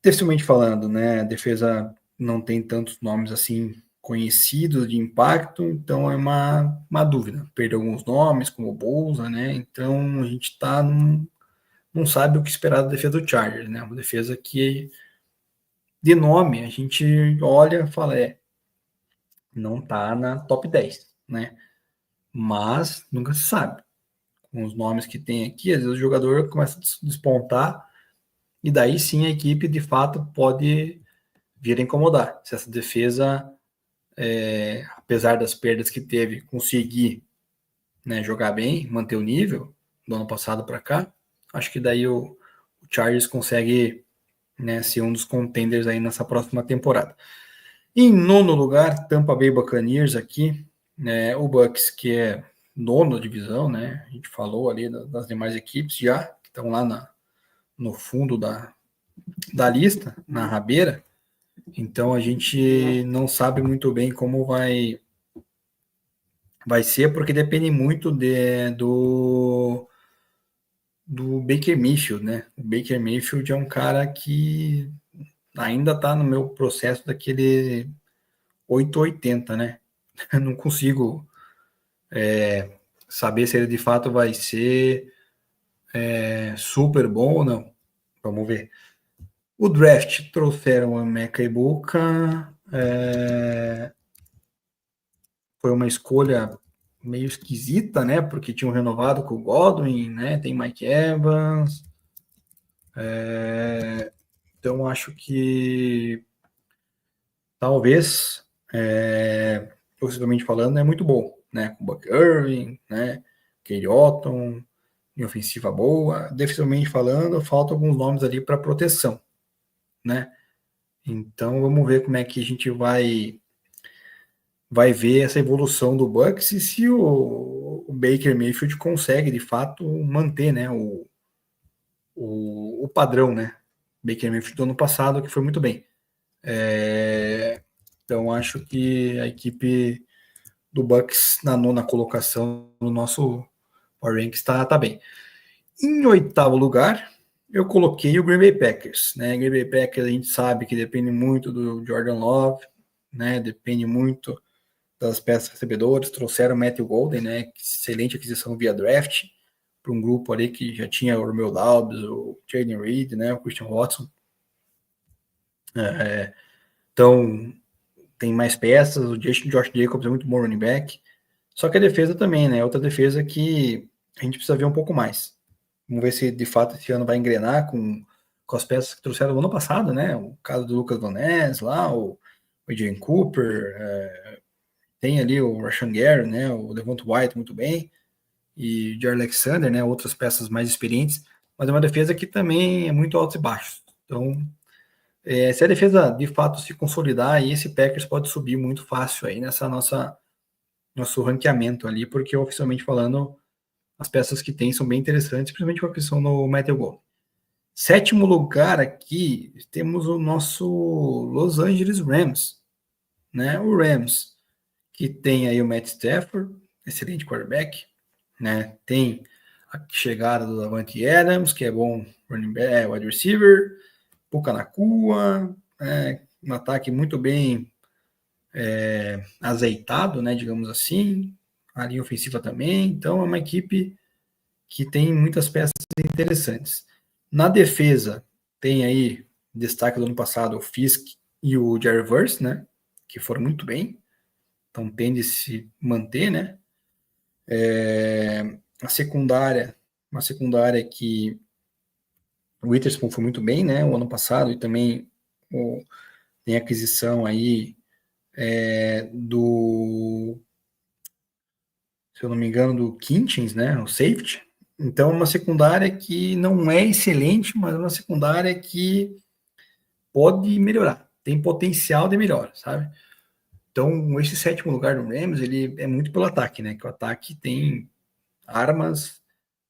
Defensivamente falando, né? A defesa não tem tantos nomes assim conhecidos de impacto, então é uma dúvida. Perdeu alguns nomes, como o Bolsa, né? Então a gente não sabe o que esperar da defesa do Chargers, né? Uma defesa que, de nome, a gente olha e fala, não tá na top 10, né? mas nunca se sabe. Com os nomes que tem aqui, às vezes o jogador começa a despontar, e daí sim a equipe de fato pode vir a incomodar. Se essa defesa, apesar das perdas que teve, conseguir, né, jogar bem, manter o nível do ano passado para cá, acho que daí o Chargers consegue, né, ser um dos contenders aí nessa próxima temporada. Em nono lugar, Tampa Bay Buccaneers aqui, né, o Bucks, que é nono da divisão, né, a gente falou ali das demais equipes já, que estão lá no fundo da lista, na rabeira, então a gente não sabe muito bem como vai ser, porque depende muito do Baker Mayfield, né? O Baker Mayfield é um cara que ainda está no meu processo daquele 880, né? Eu não consigo saber se ele de fato vai ser super bom ou não. Vamos ver. O draft trouxeram a Mecha Ibuka, foi uma escolha meio esquisita, né? Porque tinham renovado com o Godwin, né? Tem Mike Evans. Então acho que talvez, possivelmente falando, é muito bom, né? Com o Buck Irving, né? Kayle Otton, em ofensiva boa. Defensivamente falando, faltam alguns nomes ali para proteção, né? Então vamos ver como é que a gente vai ver essa evolução do Bucks e se o Baker Mayfield consegue de fato manter, né, o padrão, né? Baker Mayfield do ano passado, que foi muito bem. Então acho que a equipe do Bucks na nona colocação no nosso Power Rank está bem. Em oitavo lugar, eu coloquei o Green Bay Packers, né? Green Bay Packers a gente sabe que depende muito do Jordan Love, né? Depende muito das peças recebedoras, trouxeram o Matthew Golden, né? Excelente aquisição via draft, para um grupo ali que já tinha o Romeo Doubs, o Jaden Reed, né? O Christian Watson. Então, tem mais peças, o Josh Jacobs é muito bom running back. Só que a defesa também, né? Outra defesa que a gente precisa ver um pouco mais. Vamos ver se de fato esse ano vai engrenar com as peças que trouxeram no ano passado, né? O caso do Lucas Van Ness lá, o Jane Cooper, tem ali o Rashan Gary, né? O Devonta White muito bem, e o Jair Alexander, né? Outras peças mais experientes, mas é uma defesa que também é muito altos e baixos. Então, se a defesa de fato se consolidar, aí esse Packers pode subir muito fácil aí nessa nosso ranqueamento ali, porque oficialmente falando, as peças que tem são bem interessantes, principalmente com a questão no Metal Goal. Sétimo lugar aqui, temos o nosso Los Angeles Rams, né? O Rams, que tem aí o Matt Stafford, excelente quarterback, né? Tem a chegada do Davante Adams, que é bom running back, wide receiver, Puka Nakua, um ataque muito bem azeitado, né? Digamos assim, a linha ofensiva também. Então é uma equipe que tem muitas peças interessantes. Na defesa, tem aí destaque do ano passado o Fisk e o Jerry Verse, né? Que foram muito bem. Então tende a se manter, né? A secundária, uma secundária que o Witherspoon foi muito bem, né? O ano passado, e também tem aquisição aí se eu não me engano, do Kinchins, né? O safety. Então, é uma secundária que não é excelente, mas é uma secundária que pode melhorar, tem potencial de melhora, sabe? Então, esse sétimo lugar do Rams, ele é muito pelo ataque, né? Que o ataque tem armas,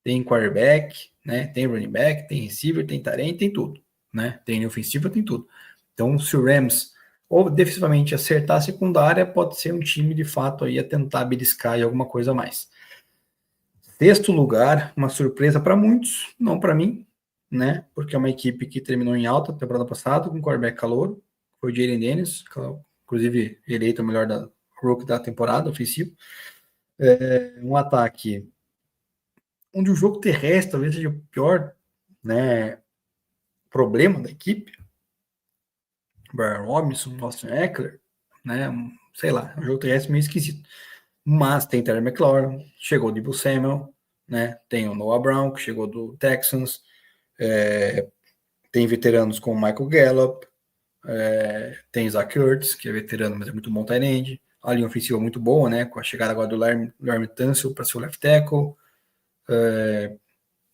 tem quarterback, né? Tem running back, tem receiver, tem tarém, tem tudo, né? Tem ofensiva, tem tudo. Então, se o Rams ou defensivamente acertar a secundária, pode ser um time de fato aí a tentar beliscar e alguma coisa a mais. Sexto lugar, uma surpresa para muitos, não para mim, né? Porque é uma equipe que terminou em alta temporada passada com quarterback calouro, foi o Jalen Dennis, inclusive eleito o melhor da rookie da temporada ofensivo. Um ataque onde o jogo terrestre talvez seja o pior, né, problema da equipe. Brian Robinson, Austin Eckler, né? Sei lá, um jogo terrestre meio esquisito. Mas tem Terry McLaurin, chegou o Deebo Samuel, né? Tem o Noah Brown, que chegou do Texans, tem veteranos como Michael Gallup, tem Zach Ertz, que é veterano, mas é muito bom tight end. A linha ofensiva muito boa, né? Com a chegada agora do Larry Tunsil para ser o left tackle.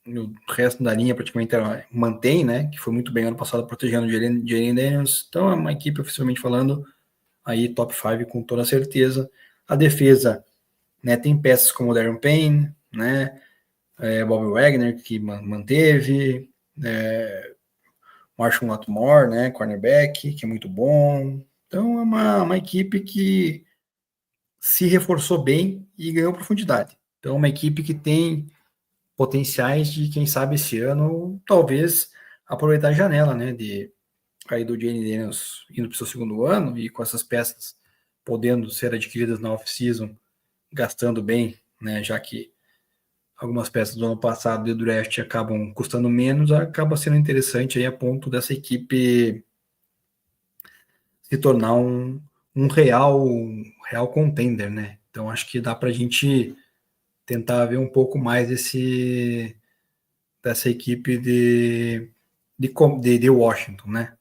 O resto da linha praticamente mantém, né? Que foi muito bem ano passado protegendo o Jalen Daniels. Então é uma equipe, oficialmente falando, aí top 5 com toda certeza. A defesa, né? Tem peças como o Darren Payne, né? Bobby Wagner, que manteve. Marshall Lattimore, né? Cornerback, que é muito bom. Então é uma equipe que se reforçou bem e ganhou profundidade. Então, uma equipe que tem potenciais de, quem sabe, esse ano, talvez aproveitar a janela, né, de aí do Jane Daniels indo para o seu segundo ano e com essas peças podendo ser adquiridas na off-season, gastando bem, né, já que algumas peças do ano passado de draft acabam custando menos, acaba sendo interessante aí a ponto dessa equipe se tornar um real contender, né? Então acho que dá para a gente tentar ver um pouco mais dessa equipe de Washington, né?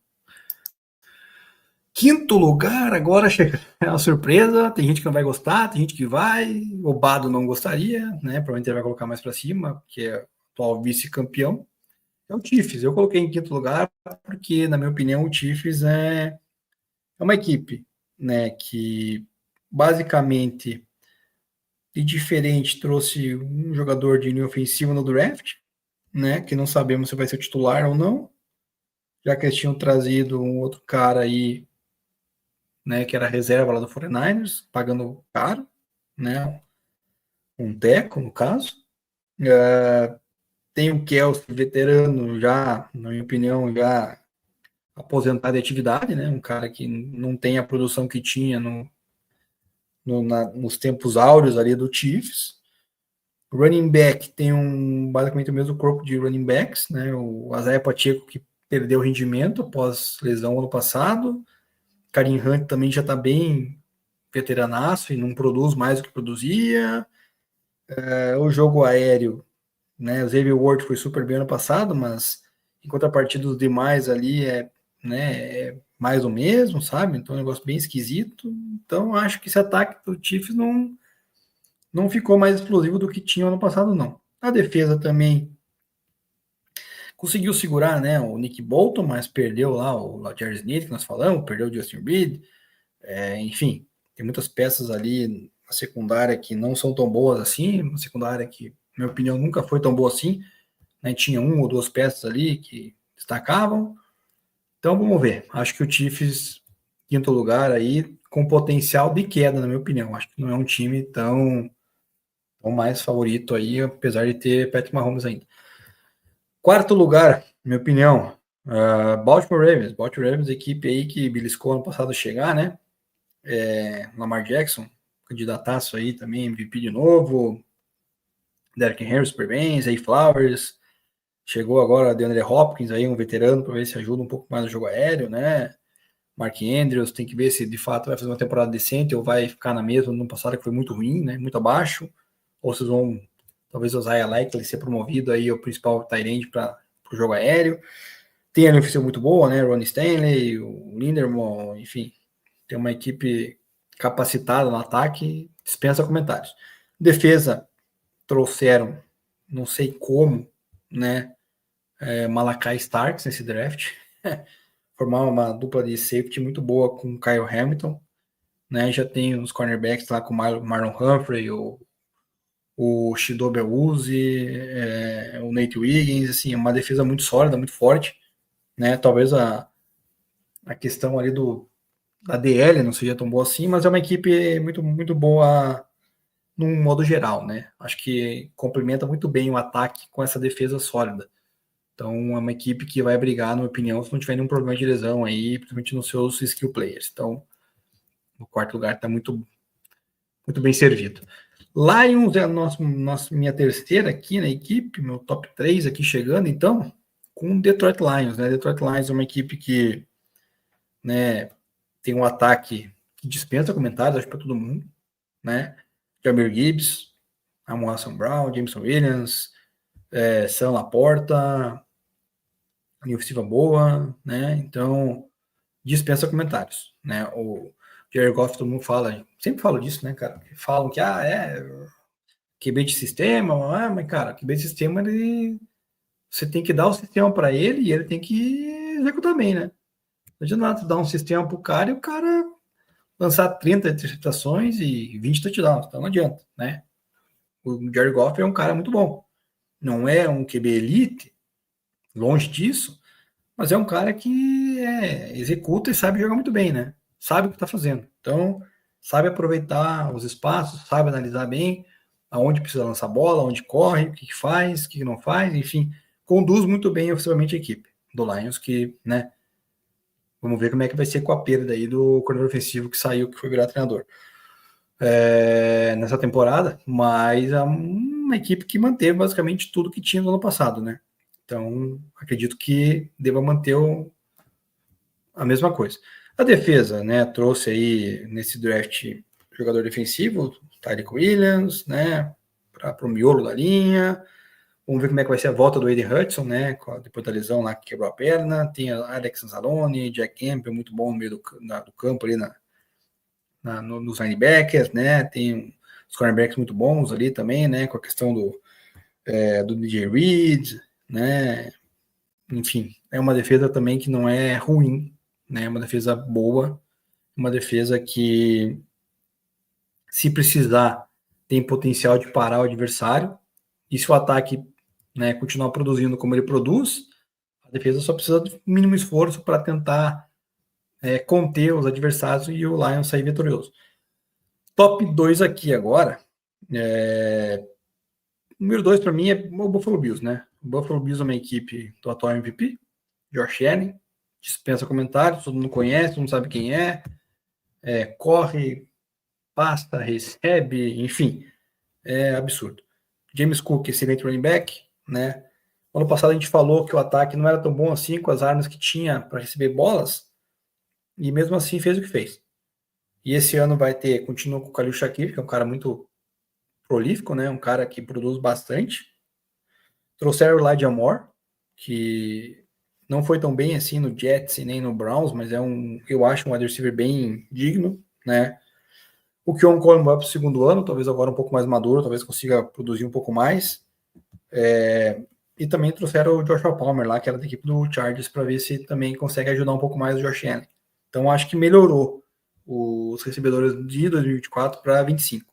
Quinto lugar, agora chega a surpresa. Tem gente que não vai gostar, tem gente que vai. O Bado não gostaria, né? Provavelmente ele vai colocar mais para cima, que é atual vice-campeão. É o Chiefs. Eu coloquei em quinto lugar porque, na minha opinião, o Chiefs é uma equipe, né, que basicamente de diferente trouxe um jogador de linha ofensiva no draft, né, que não sabemos se vai ser titular ou não, já que eles tinham trazido um outro cara aí, né, que era reserva lá do 49ers, pagando caro, né, um teco, no caso. Tem o Kelsey, veterano já, na minha opinião, já aposentado de atividade, né, um cara que não tem a produção que tinha nos tempos áureos ali do Chiefs. Running back tem basicamente o mesmo corpo de running backs, né? O Isaiah Pacheco, que perdeu o rendimento após lesão ano passado. Kareem Hunt também já está bem veteranaço e não produz mais do que produzia. O jogo aéreo, né? O Xavier Ward foi super bem ano passado, mas em contrapartida os demais ali é mais o mesmo, sabe? Então é um negócio bem esquisito. Então acho que esse ataque do Chiefs não ficou mais explosivo do que tinha ano passado, não. A defesa também conseguiu segurar, né, o Nick Bolton, mas perdeu lá o J.R. Smith, que nós falamos, perdeu o Justin Reed, enfim, tem muitas peças ali na secundária que não são tão boas assim, uma secundária que, na minha opinião, nunca foi tão boa assim, né, tinha uma ou duas peças ali que destacavam, então vamos ver, acho que o Chiefs, quinto lugar aí, com potencial de queda, na minha opinião, acho que não é um time tão mais favorito aí, apesar de ter Patrick Mahomes ainda. Quarto lugar, minha opinião, Baltimore Ravens. Baltimore Ravens, equipe aí que beliscou ano passado chegar, né? Lamar Jackson, candidataço aí também, MVP de novo. Derrick Henry super bem, Zay Flowers. Chegou agora DeAndre Hopkins aí, um veterano, para ver se ajuda um pouco mais no jogo aéreo, né? Mark Andrews, tem que ver se de fato vai fazer uma temporada decente ou vai ficar na mesma no ano passado, que foi muito ruim, né? Muito abaixo. Ou vocês vão, talvez, o Isaiah Likely ser promovido aí o principal tight end para o jogo aéreo. Tem a ofensiva muito boa, né? Ronnie Stanley, o Linderman, enfim. Tem uma equipe capacitada no ataque, dispensa comentários. Defesa, trouxeram, não sei como, né? Malakai Starks nesse draft. Formar uma dupla de safety muito boa com o Kyle Hamilton. Né? Já tem os cornerbacks lá com o Marlon Humphrey, o Shidobi Awuzie, o Nate Wiggins, assim, uma defesa muito sólida, muito forte. Né? Talvez a questão ali da DL não seja tão boa assim, mas é uma equipe muito, muito boa num modo geral, né? Acho que complementa muito bem o ataque com essa defesa sólida. Então, é uma equipe que vai brigar, na minha opinião, se não tiver nenhum problema de lesão aí, principalmente nos seus skill players. Então, o quarto lugar está muito, muito bem servido. Lions é a minha terceira aqui na equipe, meu top 3 aqui chegando, então, com o Detroit Lions, né? Detroit Lions é uma equipe que, né, tem um ataque que dispensa comentários, acho, para todo mundo, né? Jahmyr Gibbs, Amon-Ra St. Brown, Jameson Williams, Sam Laporta, linha ofensiva boa, né? Então, dispensa comentários, né? O Jared Goff, todo mundo fala, sempre falo disso, né, cara? Falam que, QB de sistema, mas, cara, QB de sistema, você tem que dar o sistema para ele e ele tem que executar bem, né? Não adianta nada dar um sistema pro cara e o cara lançar 30 interceptações e 20 touchdowns, então não adianta, né? O Jared Goff é um cara muito bom. Não é um QB elite, longe disso, mas é um cara que executa e sabe jogar muito bem, né? Sabe o que está fazendo. Então, sabe aproveitar os espaços, sabe analisar bem aonde precisa lançar a bola, onde corre, o que faz, o que não faz, enfim, conduz muito bem ofensivamente a equipe do Lions, que, né, vamos ver como é que vai ser com a perda aí do coordenador ofensivo que saiu, que foi virar treinador nessa temporada, mas é uma equipe que manteve basicamente tudo que tinha no ano passado, né? Então, acredito que deva manter a mesma coisa. A defesa, né, trouxe aí nesse draft jogador defensivo, Tyreek Williams, né, para o miolo da linha. Vamos ver como é que vai ser a volta do Aiden Hudson, né, depois da lesão lá que quebrou a perna. Tem Alex Anzalone, Jack Campbell, muito bom no meio do campo ali nos linebackers, né, tem os cornerbacks muito bons ali também, né, com a questão do DJ Reed, né, enfim, é uma defesa também que não é ruim, né, é uma defesa boa, uma defesa que, se precisar, tem potencial de parar o adversário, e se o ataque, né, continuar produzindo como ele produz, a defesa só precisa do mínimo esforço para tentar conter os adversários e o Lions sair vitorioso. Top 2 aqui agora, número 2 para mim é o Buffalo Bills, né? O Buffalo Bills é uma equipe do atual MVP, Josh Allen, dispensa comentários, todo mundo conhece, todo mundo sabe quem corre, passa, recebe, enfim, é absurdo. James Cook, excelente running back, né? Ano passado a gente falou que o ataque não era tão bom assim com as armas que tinha para receber bolas, e mesmo assim fez o que fez. E esse ano continua com o Khalil Shakir, que é um cara muito prolífico, né? Um cara que produz bastante. Trouxeram o Elijah Moore, que não foi tão bem assim no Jets e nem no Browns, mas eu acho um wide receiver bem digno, né? O Keon Coleman vai para o segundo ano, talvez agora um pouco mais maduro, talvez consiga produzir um pouco mais. E também trouxeram o Joshua Palmer lá, que era da equipe do Chargers, para ver se também consegue ajudar um pouco mais o Josh Allen. Então acho que melhorou os recebedores de 2024 para 25.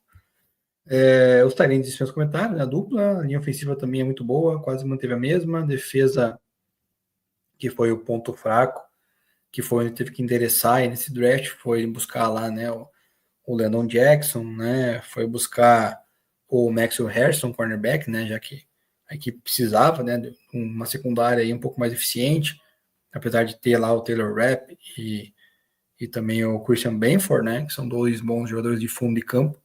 Os talentos de seus comentários, né? A dupla, a linha ofensiva também é muito boa, quase manteve a mesma. Defesa, que foi o ponto fraco, que foi onde teve que endereçar aí nesse draft, foi buscar lá, né, o Landon Jackson, né, foi buscar o Maxwell Harrison, cornerback, né, já que a equipe precisava, né, de uma secundária aí um pouco mais eficiente, apesar de ter lá o Taylor Rapp e também o Christian Benford, né, que são dois bons jogadores de fundo de campo,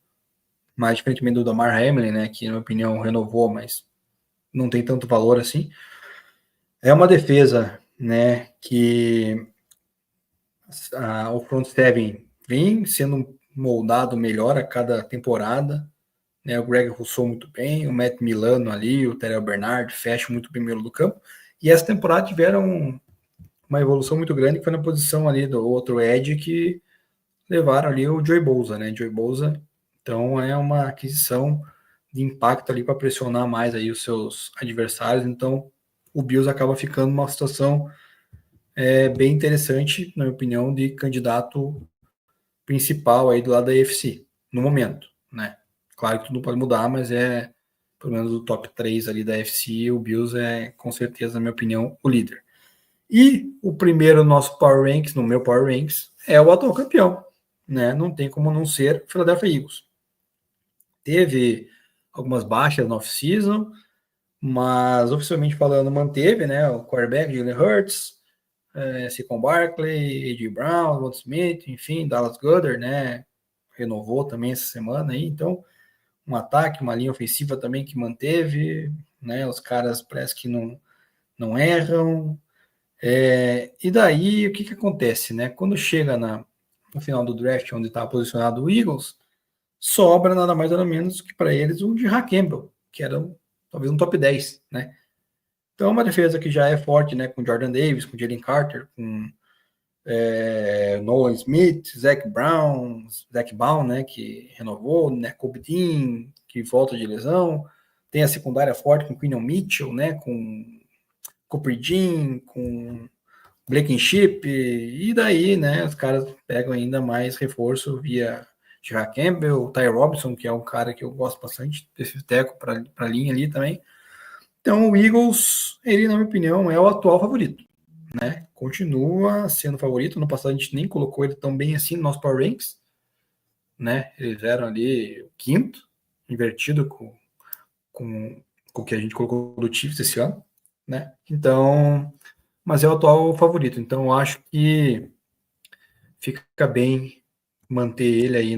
mais diferentemente do Damar Hamlin, né, que na minha opinião renovou, mas não tem tanto valor assim. É uma defesa, né, que o front seven vem sendo moldado melhor a cada temporada, né? O Greg Rousseau muito bem, o Matt Milano ali, o Terrell Bernard fecham muito bem o meio do campo, e essa temporada tiveram uma evolução muito grande, que foi na posição ali do outro edge, que levaram ali o Joey Bosa, né? Joey Bosa, então é uma aquisição de impacto ali para pressionar mais aí os seus adversários, então o Bills acaba ficando numa situação bem interessante, na minha opinião, de candidato principal aí do lado da AFC, no momento, né? Claro que tudo pode mudar, mas pelo menos o top 3 ali da AFC, o Bills com certeza, na minha opinião, o líder. E o primeiro nosso Power Ranks, no meu Power Ranks, é o atual campeão, né? Não tem como não ser o Philadelphia Eagles. Teve algumas baixas no off-season, mas oficialmente falando, manteve, né? O quarterback, Jalen Hurts, Saquon Barkley, A.J. Brown, Will Smith, enfim, Dallas Goedert, né? Renovou também essa semana aí, então um ataque, uma linha ofensiva também que manteve, né? Os caras parece que não erram. E daí o que acontece, né? Quando chega no final do draft, onde está posicionado o Eagles, sobra nada mais nada menos que para eles o Jihad Campbell, que era talvez um top 10, né? Então, é uma defesa que já é forte, né? Com Jordan Davis, com Jalen Carter, com Nolan Smith, Zach Brown, né? Que renovou, né? Kobe Dean, que volta de lesão. Tem a secundária forte com Quinion Mitchell, né? Com Cooper Dean, com Blankenship, e daí, né? Os caras pegam ainda mais reforço via Jihad Campbell, Ty Robinson, que é um cara que eu gosto bastante desse teco para a linha ali também. Então, o Eagles, ele, na minha opinião, é o atual favorito, né? Continua sendo favorito. No passado, a gente nem colocou ele tão bem assim no nosso Power Ranks, né? Eles eram ali o quinto, invertido com o que a gente colocou do Chiefs esse ano, né? Então, mas é o atual favorito. Então, eu acho que fica bem manter ele aí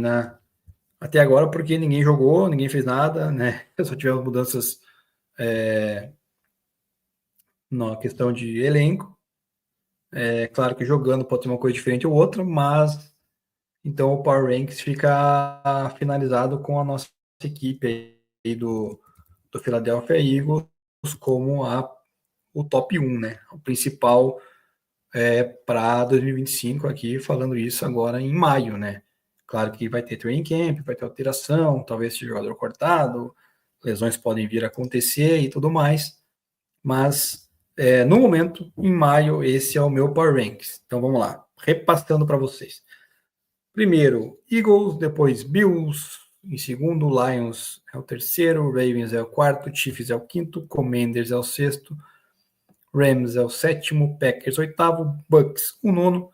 até agora, porque ninguém jogou, ninguém fez nada, né? Só tivemos mudanças na questão de elenco. É claro que jogando pode ser uma coisa diferente ou outra, mas então o Power Ranks fica finalizado com a nossa equipe aí do Philadelphia Eagles como o top 1, né? O principal para 2025 aqui, falando isso agora em maio, né? Claro que vai ter training camp, vai ter alteração, talvez seja jogador cortado, lesões podem vir a acontecer e tudo mais, mas no momento, em maio, esse é o meu Power Ranks. Então vamos lá, repassando para vocês. Primeiro, Eagles, depois Bills, em segundo, Lions é o terceiro, Ravens é o quarto, Chiefs é o quinto, Commanders é o sexto, Rams é o sétimo, Packers oitavo, Bucks o nono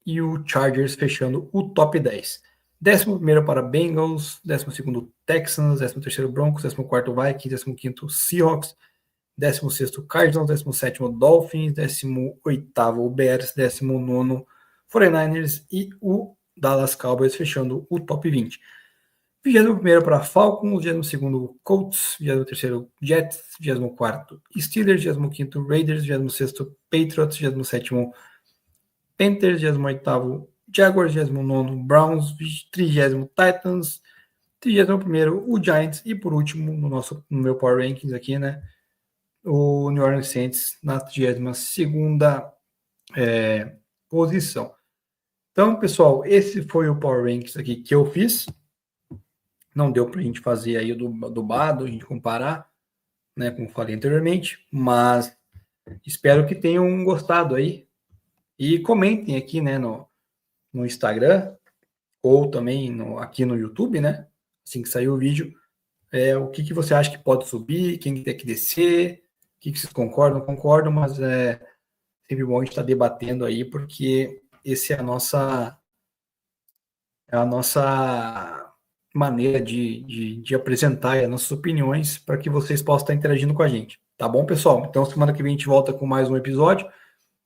e o Chargers fechando o top 10. 11º para Bengals, 12º Texans, 13º Broncos, 14º Vikings, 15º Seahawks, 16º Cardinals, 17º Dolphins, 18º Bears, 19º 49ers e o Dallas Cowboys fechando o top 20. 21º para Falcons, 22º Colts, 23º Jets, 24º Steelers, 25º Raiders, 26º Patriots, 27º Panthers, 28º Jaguars, 29º Browns, 30º Titans, 31º o Giants e por último no meu Power Rankings aqui, né, o New Orleans Saints na 32ª posição. Então, pessoal, esse foi o Power Rankings aqui que eu fiz. Não deu para a gente fazer aí do Bado, a gente comparar, né, como falei anteriormente, mas espero que tenham gostado aí. E comentem aqui, né, no Instagram ou também aqui no YouTube, né, assim que sair o vídeo, o que você acha que pode subir, quem tem que descer, o que vocês concordam, mas é sempre bom a gente estar debatendo aí, porque esse é a nossa maneira de apresentar as nossas opiniões para que vocês possam estar interagindo com a gente. Tá bom, pessoal? Então, semana que vem a gente volta com mais um episódio.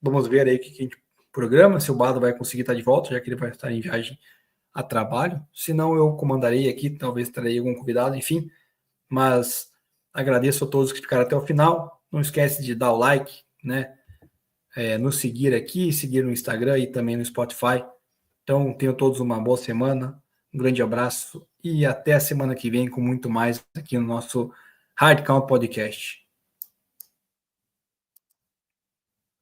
Vamos ver aí o que a gente programa, se o Bado vai conseguir estar de volta, já que ele vai estar em viagem a trabalho. Se não, eu comandarei aqui, talvez trarei algum convidado, enfim. Mas agradeço a todos que ficaram até o final. Não esquece de dar o like, né? Nos seguir aqui, seguir no Instagram e também no Spotify. Então, tenham todos uma boa semana, um grande abraço e até a semana que vem com muito mais aqui no nosso Hard Count Podcast.